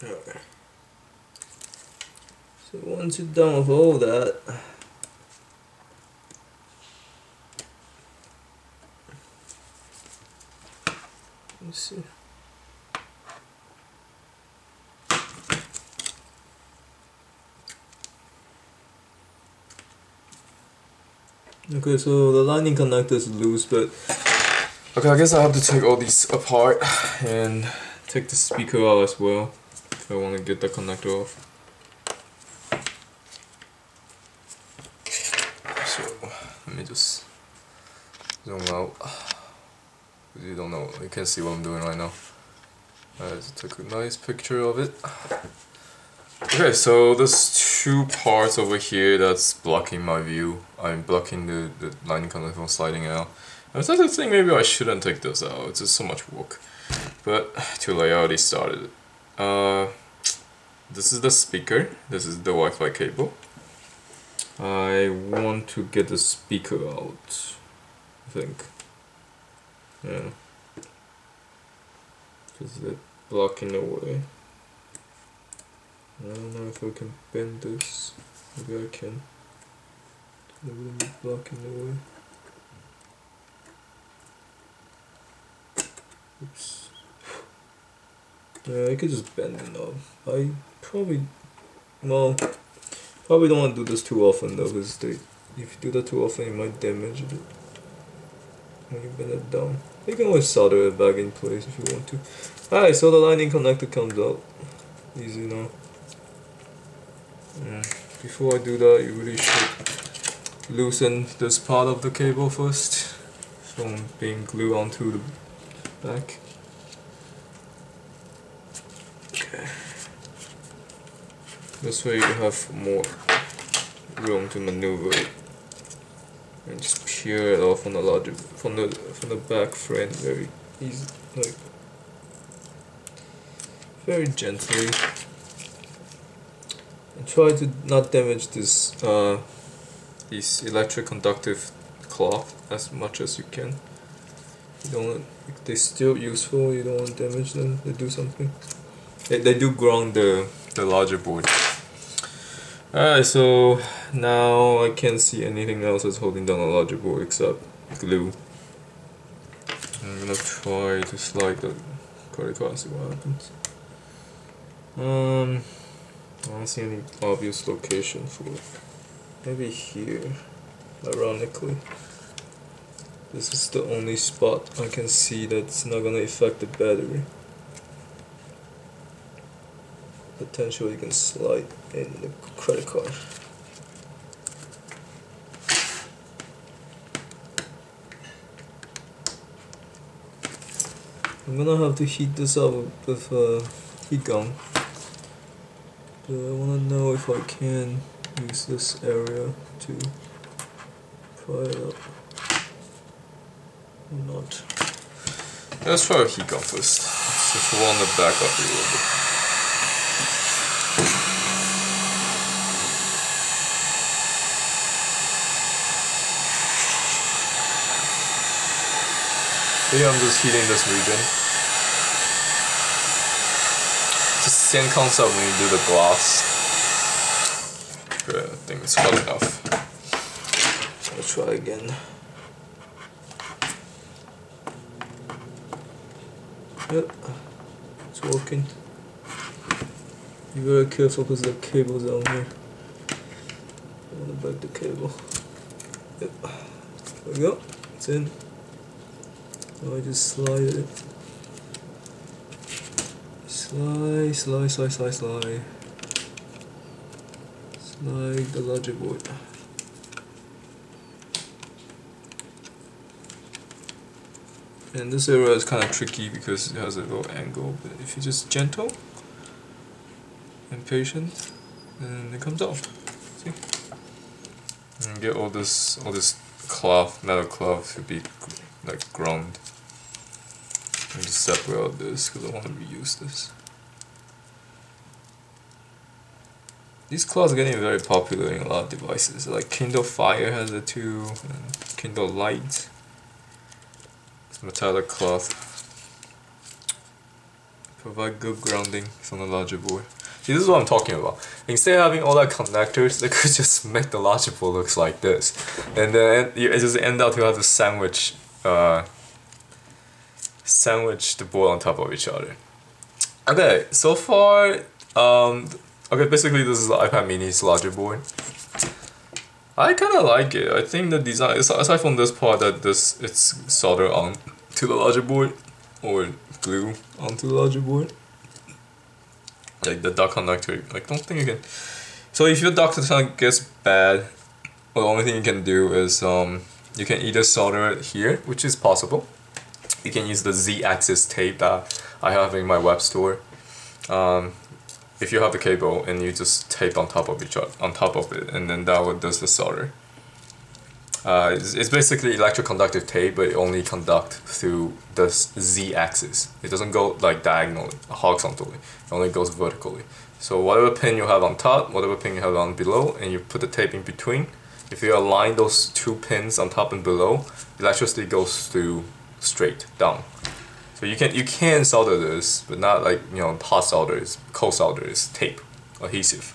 Alright. So once you're done with all that, let's see. Okay, so the lightning connector is loose, but okay, I guess I have to take all these apart and take the speaker out as well if I want to get the connector off. So let me just zoom out. You don't know, you can see what I'm doing right now. Let's take a nice picture of it. Okay, so there's two parts over here that's blocking my view. I'm blocking the lightning connector from sliding out. I started to think maybe I shouldn't take this out, it's just so much work. But too late, I already started it. This is the speaker, this is the Wi-Fi cable. I want to get the speaker out, I think. Yeah. Because it's blocking the way. I don't know if I can bend this. Maybe I can. It wouldn't be blocking the way. Oops. Yeah, I could just bend it up. I probably, well, probably don't want to do this too often though, because if you do that too often, you might damage it when you bend it down. You can always solder it back in place if you want to. Alright, so the lightning connector comes out. Easy now. Before I do that, you really should loosen this part of the cable first from being glued onto the back. Okay. This way you have more room to maneuver it, and just peel it off on the larger from the back frame very easy, like very gently. And try to not damage this these electric conductive cloth as much as you can. You don't want, if they're still useful, you don't want to damage them. They do something. They do ground the larger board. Alright, so now I can't see anything else that's holding down the larger board except glue. I'm gonna try to slide the credit card and see what happens. I don't see any obvious location for it. Maybe here, ironically. This is the only spot I can see that's not gonna affect the battery. Potentially you can slide in the credit card. I'm gonna have to heat this up with heat gun. But I wanna know if I can use this area to Try it out. Not. Let's try a heat gun first. Just want to back up a little bit. Here I'm just heating this region. It's the same concept when you do the glass. Okay, I think it's hot enough. Let's try again. Yep, it's working. Be very careful because the cable's down here. I want to back the cable. Yep, there we go. It's in. So I just slide it. Slide. Slide the logic board. And this area is kind of tricky because it has a little angle, but if you're just gentle and patient, then it comes off. See? And get all this cloth, metal cloth to be like ground. And just separate out this because I want to reuse this. These cloths are getting very popular in a lot of devices. Like Kindle Fire has it too, and Kindle Light. Metallic cloth. Provide good grounding on the larger board. See, this is what I'm talking about. Instead of having all that connectors, they could just make the larger board looks like this, and then you just end up to have to sandwich the board on top of each other. Okay, so far, okay, basically this is the iPad mini's larger board. I kind of like it. I think the design, aside from this part that it's soldered on to the larger board or glue onto the larger board, like the dot connector. Like, don't think you can. So if your dot connector gets bad, well, the only thing you can do is you can either solder it here, which is possible. You can use the Z-axis tape that I have in my web store. If you have the cable and you just tape on top of it, and then that does the solder. It's basically electroconductive tape, but it only conducts through the Z-axis. It doesn't go like diagonally, horizontally. It only goes vertically. So whatever pin you have on top, whatever pin you have on below, and you put the tape in between. If you align those two pins on top and below, electricity goes through straight down. So you can solder this, but not like, you know, hot solder is cold solder is tape, adhesive.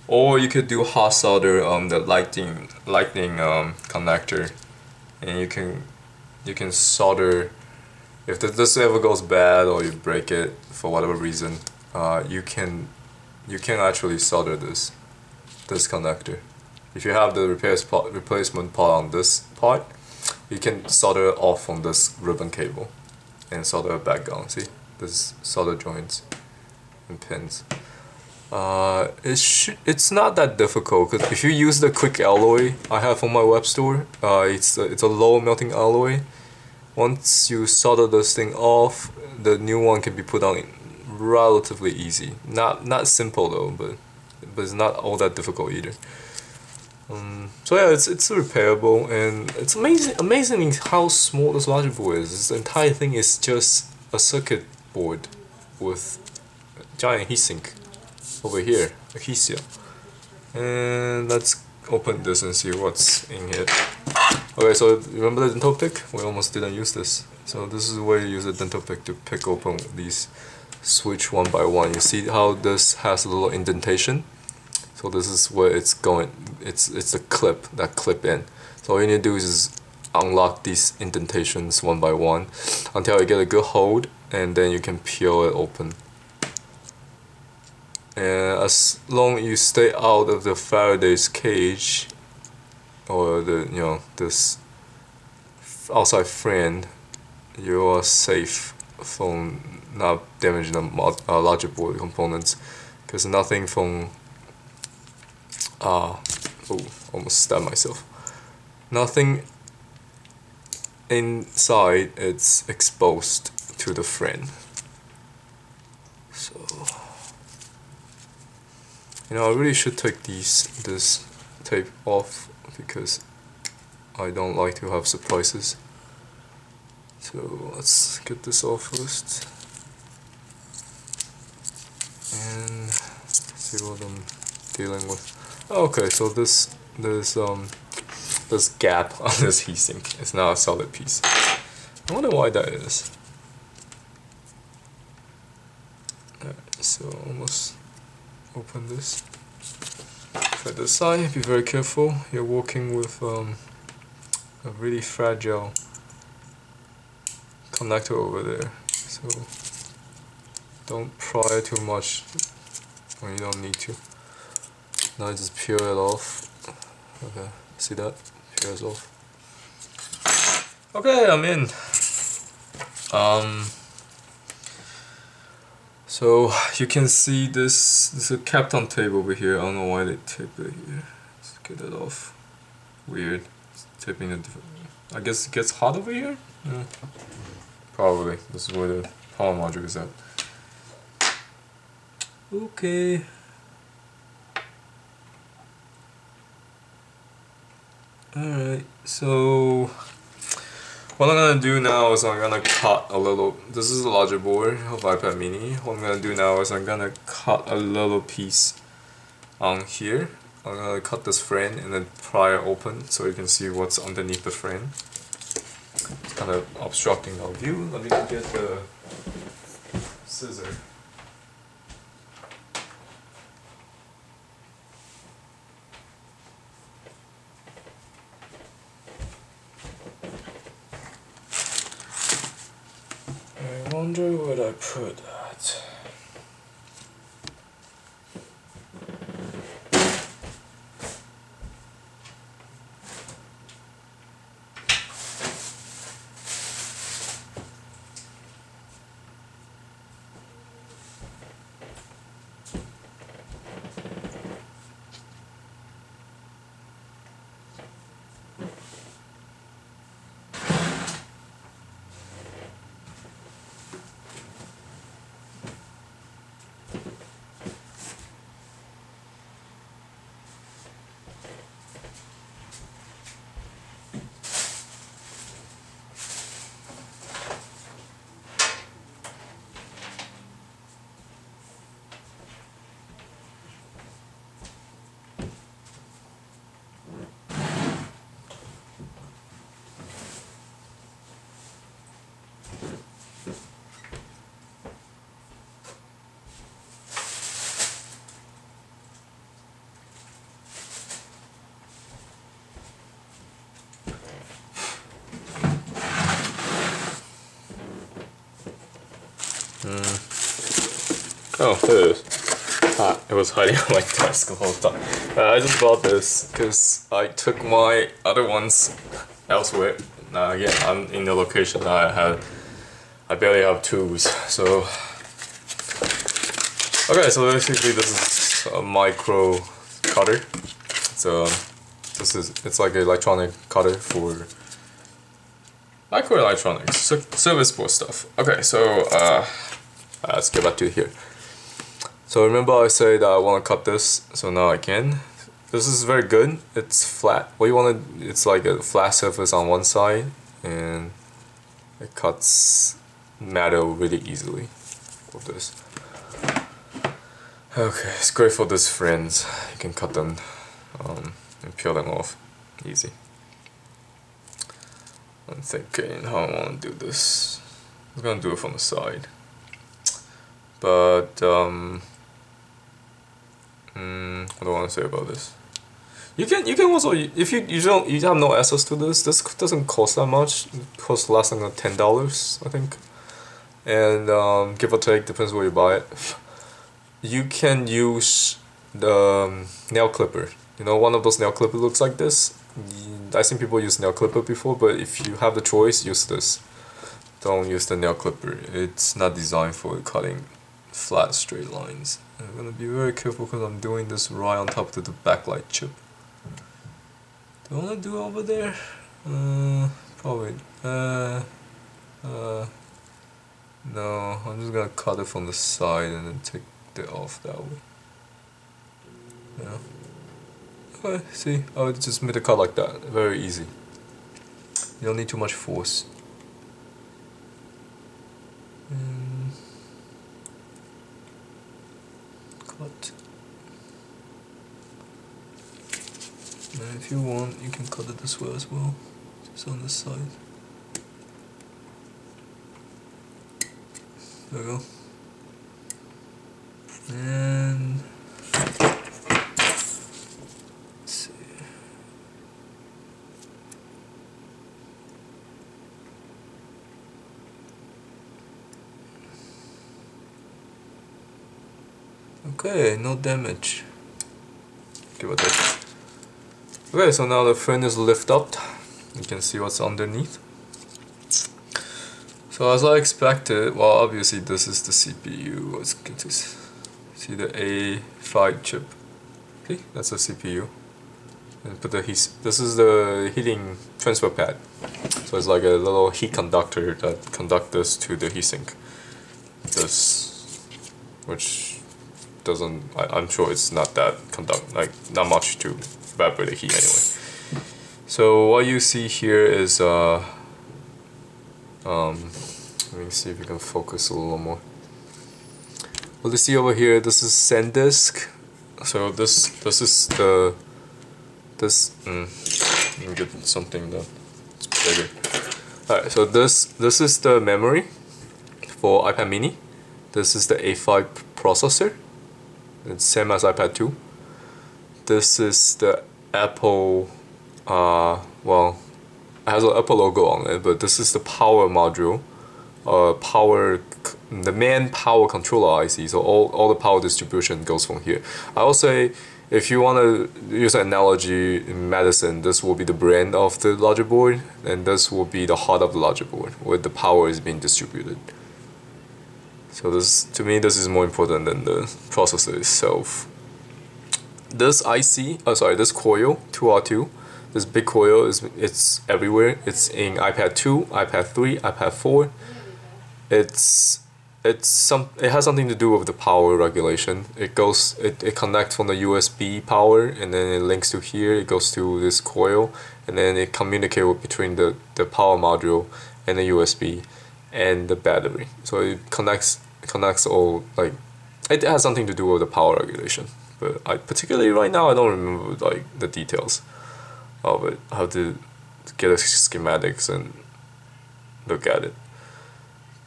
Or you could do hot solder on the lightning connector, and you can solder. If this ever goes bad or you break it for whatever reason, you can actually solder this connector. If you have the replacement part on this part, you can solder it off from this ribbon cable and solder it back on. See, this solder joints and pins. It's not that difficult, because if you use the quick alloy I have on my web store, it's a low melting alloy. Once you solder this thing off, the new one can be put on relatively easy. Not simple though, but it's not all that difficult either. So yeah, it's repairable, and it's amazing how small this logic board is. This entire thing is just a circuit board with a giant heatsink over here, a heat. And let's open this and see what's in here. Okay, so remember the dental pick? We almost didn't use this. So this is where you use the dental pick to pick open these switch one by one. You see how this has a little indentation? So this is where it's going. It's a clip that clip in. So all you need to do is unlock these indentations one by one until you get a good hold, and then you can peel it open. And as long as you stay out of the Faraday's cage or this outside frame, you are safe from not damaging the logic board components, because nothing from almost stabbed myself. Nothing inside it's exposed to the frame. So I really should take this tape off, because I don't like to have surprises. So let's get this off first. And see what I'm dealing with. Okay, so this gap on this heatsink is now a solid piece. I wonder why that is. Alright, so almost open this. Try this side, be very careful. You're working with a really fragile connector over there, so don't pry too much when you don't need to. Now just peel it off. Okay, see that? Peels off. Okay, I'm in. So you can see this is a Kapton tape over here. I don't know why they taped it here. Let's get it off. Weird. It's taping it. I guess it gets hot over here? Yeah. Probably. This is where the power module is at. Okay. Alright, so what I'm gonna do now is I'm gonna cut a little. This is a larger board of iPad mini. What I'm gonna do now is I'm gonna cut a little piece on here. I'm gonna cut this frame and then pry it open so you can see what's underneath the frame. It's kind of obstructing our view. Let me get the scissor. I wonder what I put that. Oh, there it is. Ah, it was hiding on my desk the whole time. I just bought this because I took my other ones elsewhere. Now again, I'm in the location that I barely have tools. So, okay, so basically this is a micro cutter. So it's like an electronic cutter for microelectronics, service board stuff. Okay, so let's get back to here. So remember I said I want to cut this, so now I can. This is very good. It's flat. What you want to, it's like a flat surface on one side, and it cuts metal really easily with this. Okay, it's great for these friends. You can cut them and peel them off easy. I'm thinking how I want to do this. I'm gonna do it from the side, but what do I want to say about this? You can also, if you have no access to this doesn't cost that much. It costs less than $10, I think, and give or take, depends where you buy it. You can use the nail clipper. You know, one of those nail clippers looks like this. I've seen people use nail clipper before, but if you have the choice, use this. Don't use the nail clipper. It's not designed for cutting flat straight lines. I'm gonna be very careful because I'm doing this right on top of the backlight chip. Do I wanna do it over there? Probably. No, I'm just gonna cut it from the side and then take it off that way. Yeah. Okay, see, I would just made a cut like that. Very easy. You don't need too much force. Cut. And if you want, you can cut it this way as well, just on this side. There we go. And let's see. Okay, no damage. Give it that. Okay, so now the frame is lifted up. You can see what's underneath. So as I expected, well, obviously this is the CPU. Let's get this. See the A5 chip. Okay, that's a CPU. And put the heat. This is the heating transfer pad. So it's like a little heat conductor that conducts this to the heatsink. This, which doesn't. I'm sure it's not that not much to evaporate the heat anyway. So what you see here is let me see if you can focus a little more. What you see over here, this is SanDisk. So this is the let me get something that's bigger. Alright, so this is the memory for iPad mini. This is the A5 processor. It's same as iPad 2. This is the Apple well, it has an Apple logo on it, but this is the power module. The main power controller IC, so all the power distribution goes from here. I will say, if you want to use an analogy in medicine, this will be the brain of the logic board, and this will be the heart of the logic board, where the power is being distributed. So this, to me, this is more important than the processor itself. This IC, this coil, 2R2, this big coil it's everywhere. It's in iPad 2, iPad 3, iPad 4. It has something to do with the power regulation. It connects from the USB power, and then it links to here. It goes to this coil, and then it communicates between the power module and the USB and the battery. So it connects all, like, it has something to do with the power regulation. But particularly right now, I don't remember like the details of it, how to get the schematics and look at it.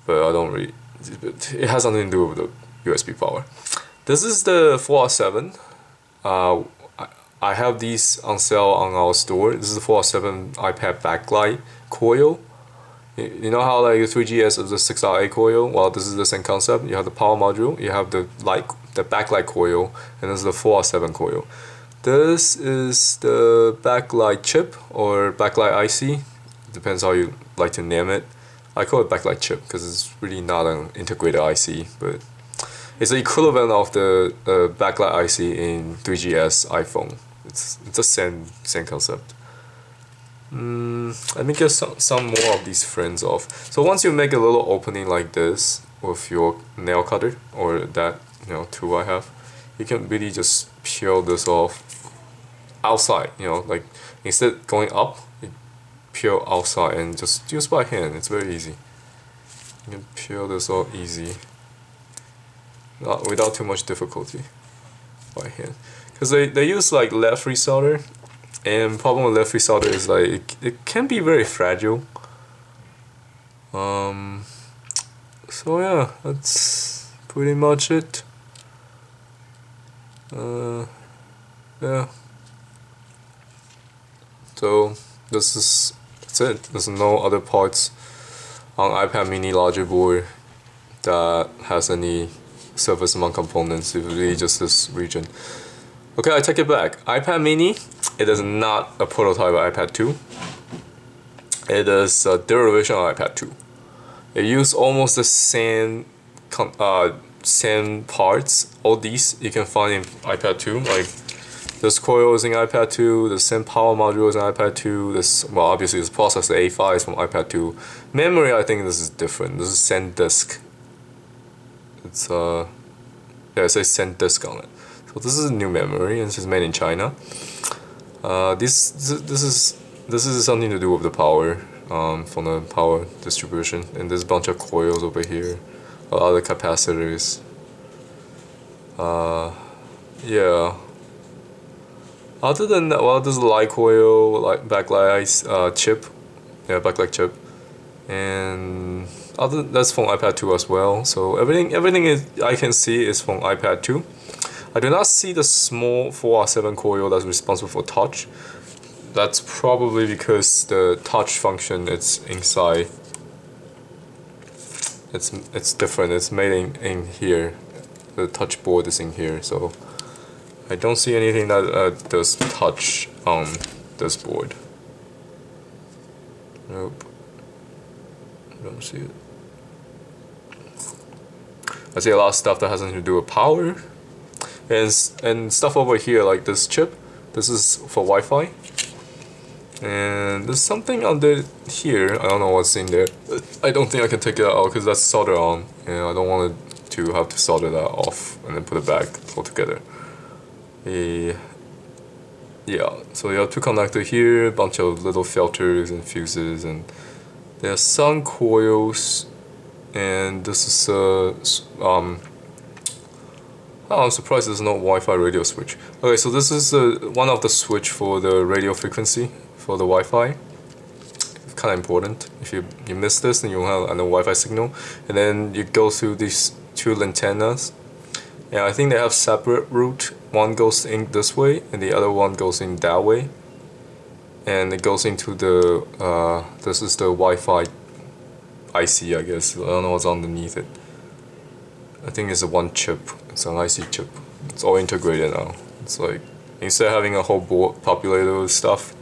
But I don't really. It has something to do with the USB power. This is the 4R7. I have these on sale on our store. This is the 4R7 iPad backlight coil. You know how like the 3GS is the 6RA coil? Well, this is the same concept. You have the power module, you have the backlight coil, and this is the 4R7 coil. This is the backlight chip or backlight IC. Depends how you like to name it. I call it backlight chip because it's really not an integrated IC, but it's the equivalent of the backlight IC in 3GS iPhone. It's the same concept. Let me get some more of these frames off. So once you make a little opening like this with your nail cutter or that tool I have, you can really just peel this off outside. Like instead going up, you peel outside and just use by hand. It's very easy. You can peel this off easy, without too much difficulty by hand. Because they use like lead-free solder. And problem with lead-free solder is like it can be very fragile. So yeah, that's pretty much it. Yeah. So that's it. There's no other parts on iPad mini logic board that has any surface mount components. It's really just this region. Okay, I take it back. iPad mini, it is not a prototype of iPad 2. It is a derivation of iPad 2. It used almost the same parts. All these you can find in iPad 2. Like this coil is in iPad 2. The same power module is in iPad 2. Well, obviously this processor A5 is from iPad 2. Memory, I think this is different. This is SanDisk. It's it says SanDisk on it. So this is a new memory, and this is made in China. This is something to do with the power from the power distribution, and there's a bunch of coils over here, a lot of capacitors. Yeah. Other than that, well, there's a light coil, like backlight chip, yeah, backlight chip, and that's from iPad 2 as well. So everything is I can see is from iPad 2. I do not see the small 4R7 coil that's responsible for touch. That's probably because the touch function it's inside. It's different. It's made in here. The touch board is in here, so I don't see anything that does touch on this board. Nope. I don't see it. I see a lot of stuff that has nothing to do with power, and stuff over here like this chip. This is for Wi-Fi. And there's something under here, I don't know what's in there. I don't think I can take it out because that's solder on, and I don't want to have to solder that off and then put it back altogether. Yeah, so you have two connectors here, a bunch of little filters and fuses, and there are some coils, and this is I'm surprised there's no Wi-Fi radio switch. Okay, so this is one of the switch for the radio frequency for the Wi-Fi. It's kind of important. If you miss this, then you won't have a Wi-Fi signal. And then you go through these two antennas. And I think they have separate route. One goes in this way, and the other one goes in that way. And it goes into the this is the Wi-Fi IC, I guess. I don't know what's underneath it. I think it's a one chip. It's an IC chip. It's all integrated now. It's like instead of having a whole board populated with stuff,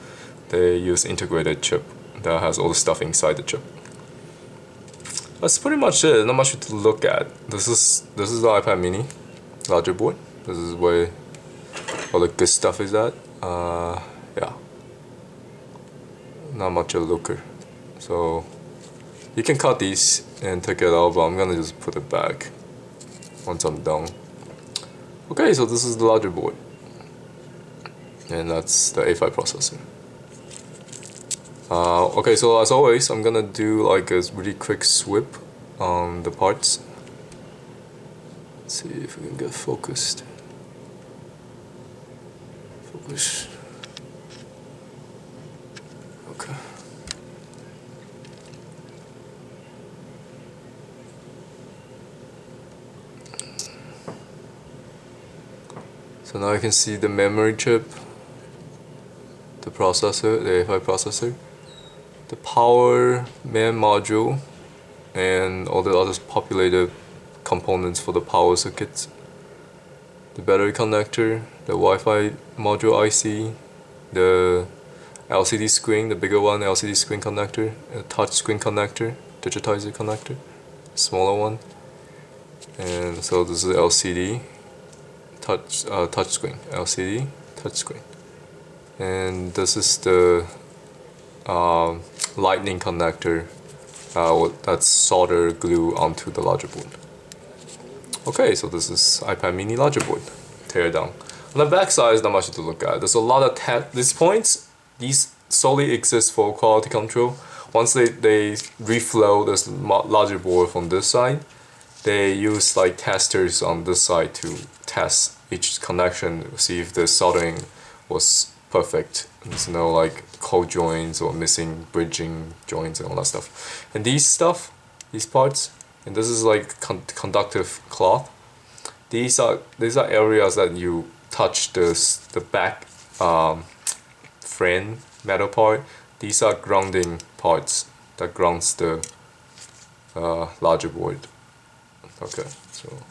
they use integrated chip that has all the stuff inside the chip. That's pretty much it. Not much to look at. This is the iPad mini, larger board. This is where all the good stuff is at. Yeah. Not much of a looker. So you can cut these and take it out, but I'm gonna just put it back once I'm done. Okay, so this is the larger board, and that's the A5 processor. Okay, so as always, I'm gonna do like a really quick sweep on the parts. Let's see if we can get focused. Focus. Okay. So now you can see the memory chip, the processor, the A5 processor, the power main module, and all the other populated components for the power circuits, the battery connector, the Wi-Fi module IC, the LCD screen, the bigger one, LCD screen connector, a touch screen connector, digitizer connector, smaller one, and so this is LCD. Touch screen, LCD touch screen, and this is the lightning connector that's solder glue onto the larger board. Okay, so this is iPad mini larger board. Tear it down. On the back side is not much to look at. There's a lot of these points. These solely exist for quality control. Once they reflow this larger board from this side, they use like testers on this side to test each connection, see if the soldering was perfect. There's no like cold joints or missing bridging joints and all that stuff. And these parts, and this is like conductive cloth. These are areas that you touch the back frame metal part. These are grounding parts that grounds the larger board. Okay, so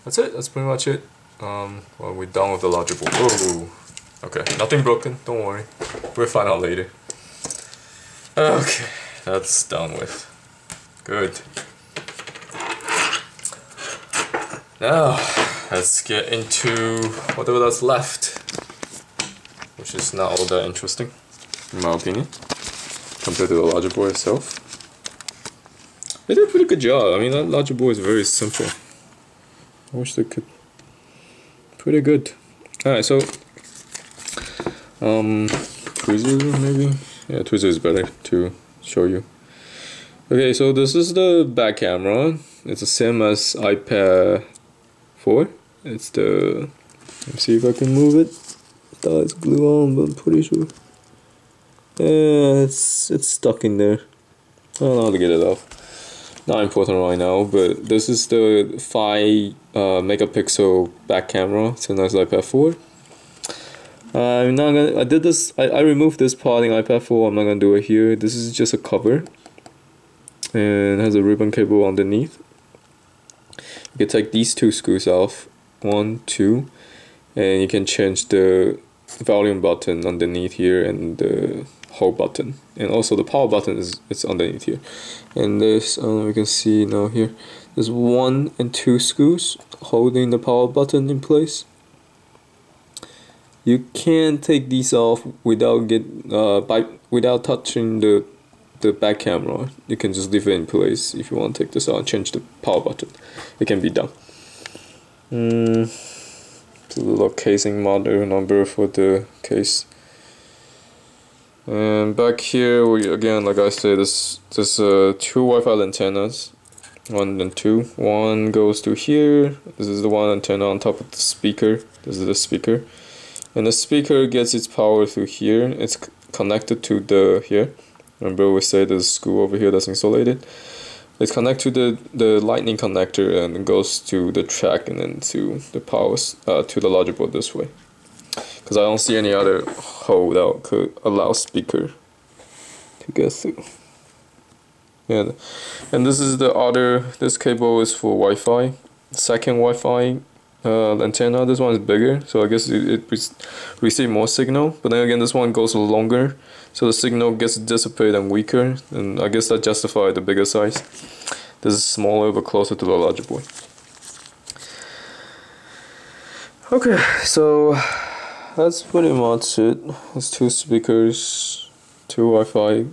that's it. That's pretty much it. Well, we're done with the larger board. Oh, okay, nothing broken. Don't worry. We'll find out later. Okay, that's done with. Good. Now, let's get into whatever that's left, which is not all that interesting, in my opinion, compared to the larger board itself. They did a pretty good job. I mean, that larger board is very simple. I wish they could. Pretty good. Alright, so tweezers maybe? Yeah, tweezers is better to show you. Okay, so this is the back camera. It's the same as iPad 4. It's the, let me see if I can move it. I thought it's glue on, but I'm pretty sure. Yeah, it's stuck in there. I don't know how to get it off. Not important right now, but this is the 5 megapixel back camera. Same as iPad 4. I'm not gonna. I did this. I removed this part in iPad 4. I'm not gonna do it here. This is just a cover, and it has a ribbon cable underneath. You can take these 2 screws off, 1, 2, and you can change the volume button underneath here and the hold button, and also the power button it's underneath here. And there's we can see now here. There's 1 and 2 screws holding the power button in place. You can take these off without without touching the back camera. You can just leave it in place. If you want to take this out and change the power button, it can be done. It's a little casing model number for the case. And back here, we again, like I said, there's 2 Wi-Fi antennas, 1 and 2. One goes to here. This is the one antenna on top of the speaker. This is the speaker, and the speaker gets its power through here. It's connected to the here. Remember we said there's a screw over here that's insulated. It's connected to the lightning connector, and it goes to the track and then to the power to the logic board this way. Because I don't see any other hole that could allow speaker to get through. Yeah, and this is the other. This cable is for Wi-Fi. Second Wi-Fi antenna. This one is bigger, so I guess it receives more signal. But then again, this one goes longer, so the signal gets dissipated and weaker. And I guess that justifies the bigger size. This is smaller but closer to the logic board. Okay, so that's pretty much it. It's 2 speakers, 2 Wi-Fi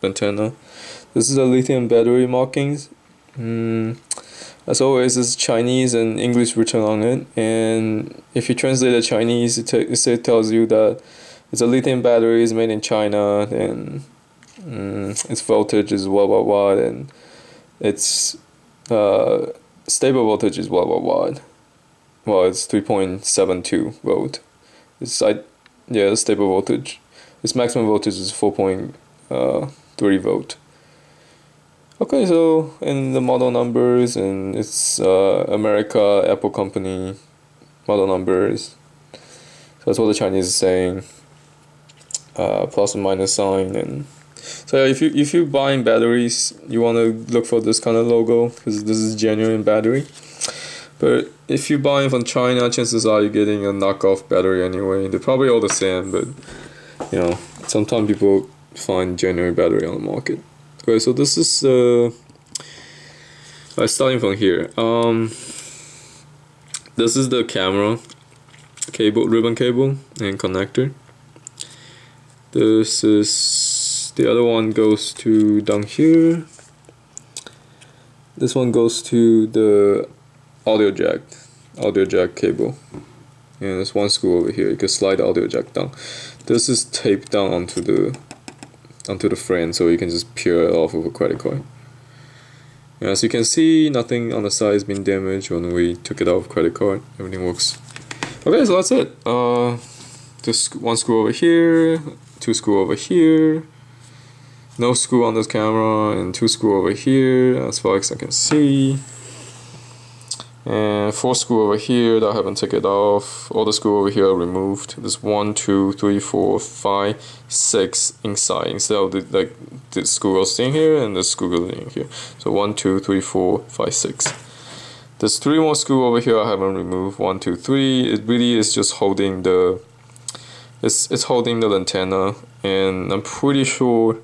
antenna. This is a lithium battery markings. As always, it's Chinese and English written on it. And if you translate the Chinese, it tells you that it's a lithium battery, is made in China, and its voltage is blah blah blah, and its stable voltage is blah blah blah. Well, it's 3.72 volt. It's the stable voltage. Its maximum voltage is 4.3 volt. Okay, so in the model numbers, and it's America, Apple company model numbers. So that's what the Chinese is saying. Plus and minus sign, and so yeah, if you're buying batteries, you want to look for this kind of logo because this is genuine battery. But if you're buying from China, chances are you're getting a knockoff battery anyway. They're probably all the same, but you know, sometimes people find genuine battery on the market. Okay, so this is starting from here. This is the camera cable, ribbon cable and connector. This is the other one goes to down here. This one goes to the audio jack cable, and there's 1 screw over here. You can slide the audio jack down. This is taped down onto the frame, so you can just peel it off with a credit card. And as you can see, nothing on the side has been damaged when we took it off credit card. Everything works. Okay, so that's it. Just 1 screw over here, 2 screw over here, no screw on this camera, and 2 screw over here as far as I can see, and 4 screw over here that I haven't taken it off. All the screw over here are removed. There's 1, 2, 3, 4, 5, 6 inside instead of the screw goes in here and the screw goes in here. So 1, 2, 3, 4, 5, 6. There's 3 more screw over here I haven't removed. 1, 2, 3. It really is just holding the it's holding the antenna, and I'm pretty sure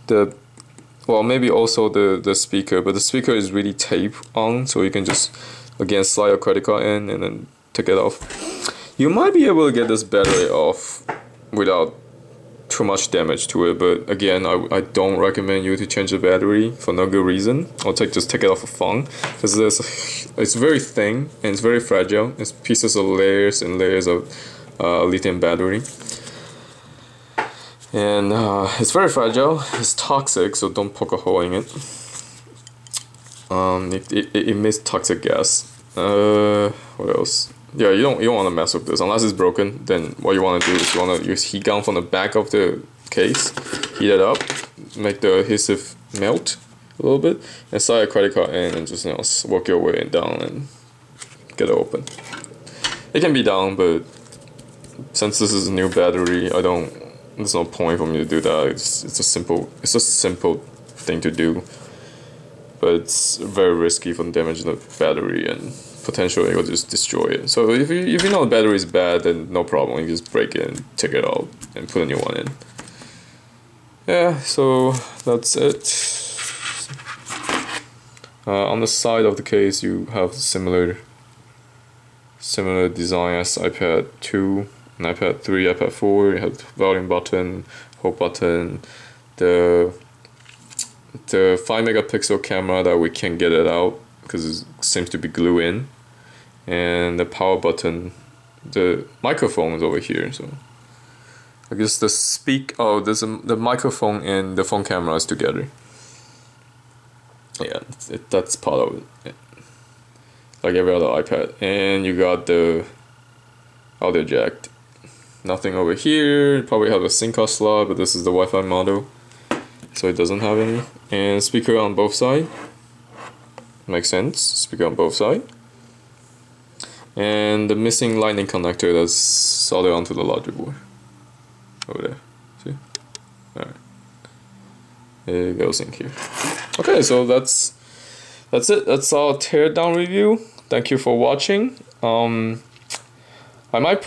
maybe also the speaker, but the speaker is really taped on, so you can just again slide your credit card in and then take it off. You might be able to get this battery off without too much damage to it, but again, I don't recommend you to change the battery for no good reason. Or just take it off for fun, because it's very thin and it's very fragile. It's pieces of layers and layers of lithium battery. And it's very fragile, it's toxic, so don't poke a hole in it. It emits toxic gas. What else? Yeah, you don't want to mess with this unless it's broken. Then what you want to do is you want to use heat gun from the back of the case, heat it up, make the adhesive melt a little bit, and slide a credit card in and just work your way down and get it open. It can be down, but since this is a new battery, there's no point for me to do that. It's a simple thing to do, but it's very risky from damaging the battery and potentially it will just destroy it. So if you know the battery is bad, then no problem. You just break it and take it out and put a new one in. Yeah, so that's it. On the side of the case, you have similar design as iPad 2 and iPad 3, iPad 4. You have the volume button, home button, the 5 megapixel camera that we can't get it out because it seems to be glued in, and the power button. The microphone is over here, so I guess the microphone and the phone camera is together. Yeah, that's part of it. Yeah. Like every other iPad. And you got the audio jack. Nothing over here. You probably have a SIM card slot, but this is the Wi-Fi model, so it doesn't have any. And speaker on both sides. Makes sense. Speaker on both sides. And the missing lightning connector that's soldered onto the logic board. Over there. See? Alright. It goes in here. Okay, so that's it. That's our teardown review. Thank you for watching. I might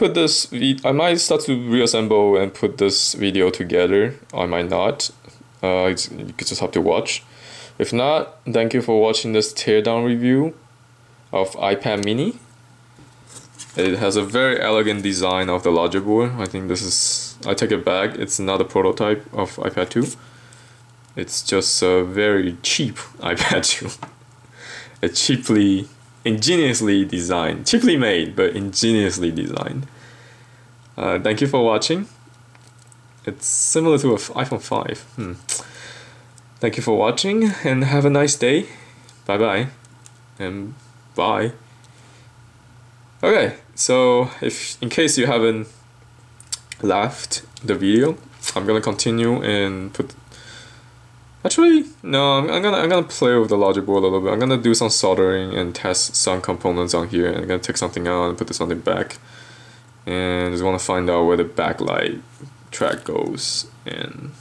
start to reassemble and put this video together. I might not. You could just have to watch. If not, thank you for watching this teardown review of iPad mini. It has a very elegant design of the logic board. I think this is, I take it back, it's not a prototype of iPad 2. It's just a very cheap iPad 2. A ingeniously designed, cheaply made, but ingeniously designed. Thank you for watching. It's similar to an iPhone 5. Thank you for watching and have a nice day. Bye bye. And bye. Okay, so in case you haven't left the video, I'm gonna continue and put. Actually, no, I'm gonna play with the logic board a little bit. I'm gonna do some soldering and test some components on here, and I'm gonna take something out and put this on the back. And just want to find out where the backlight track goes. And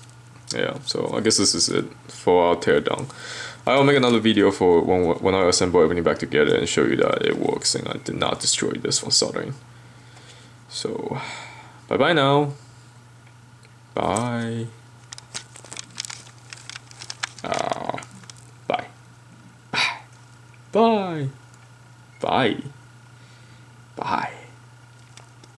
yeah, so I guess this is it for our teardown. I will make another video for when I assemble everything back together and show you that it works and I did not destroy this from soldering. So, bye bye now. Bye. Bye. Bye. Bye. Bye.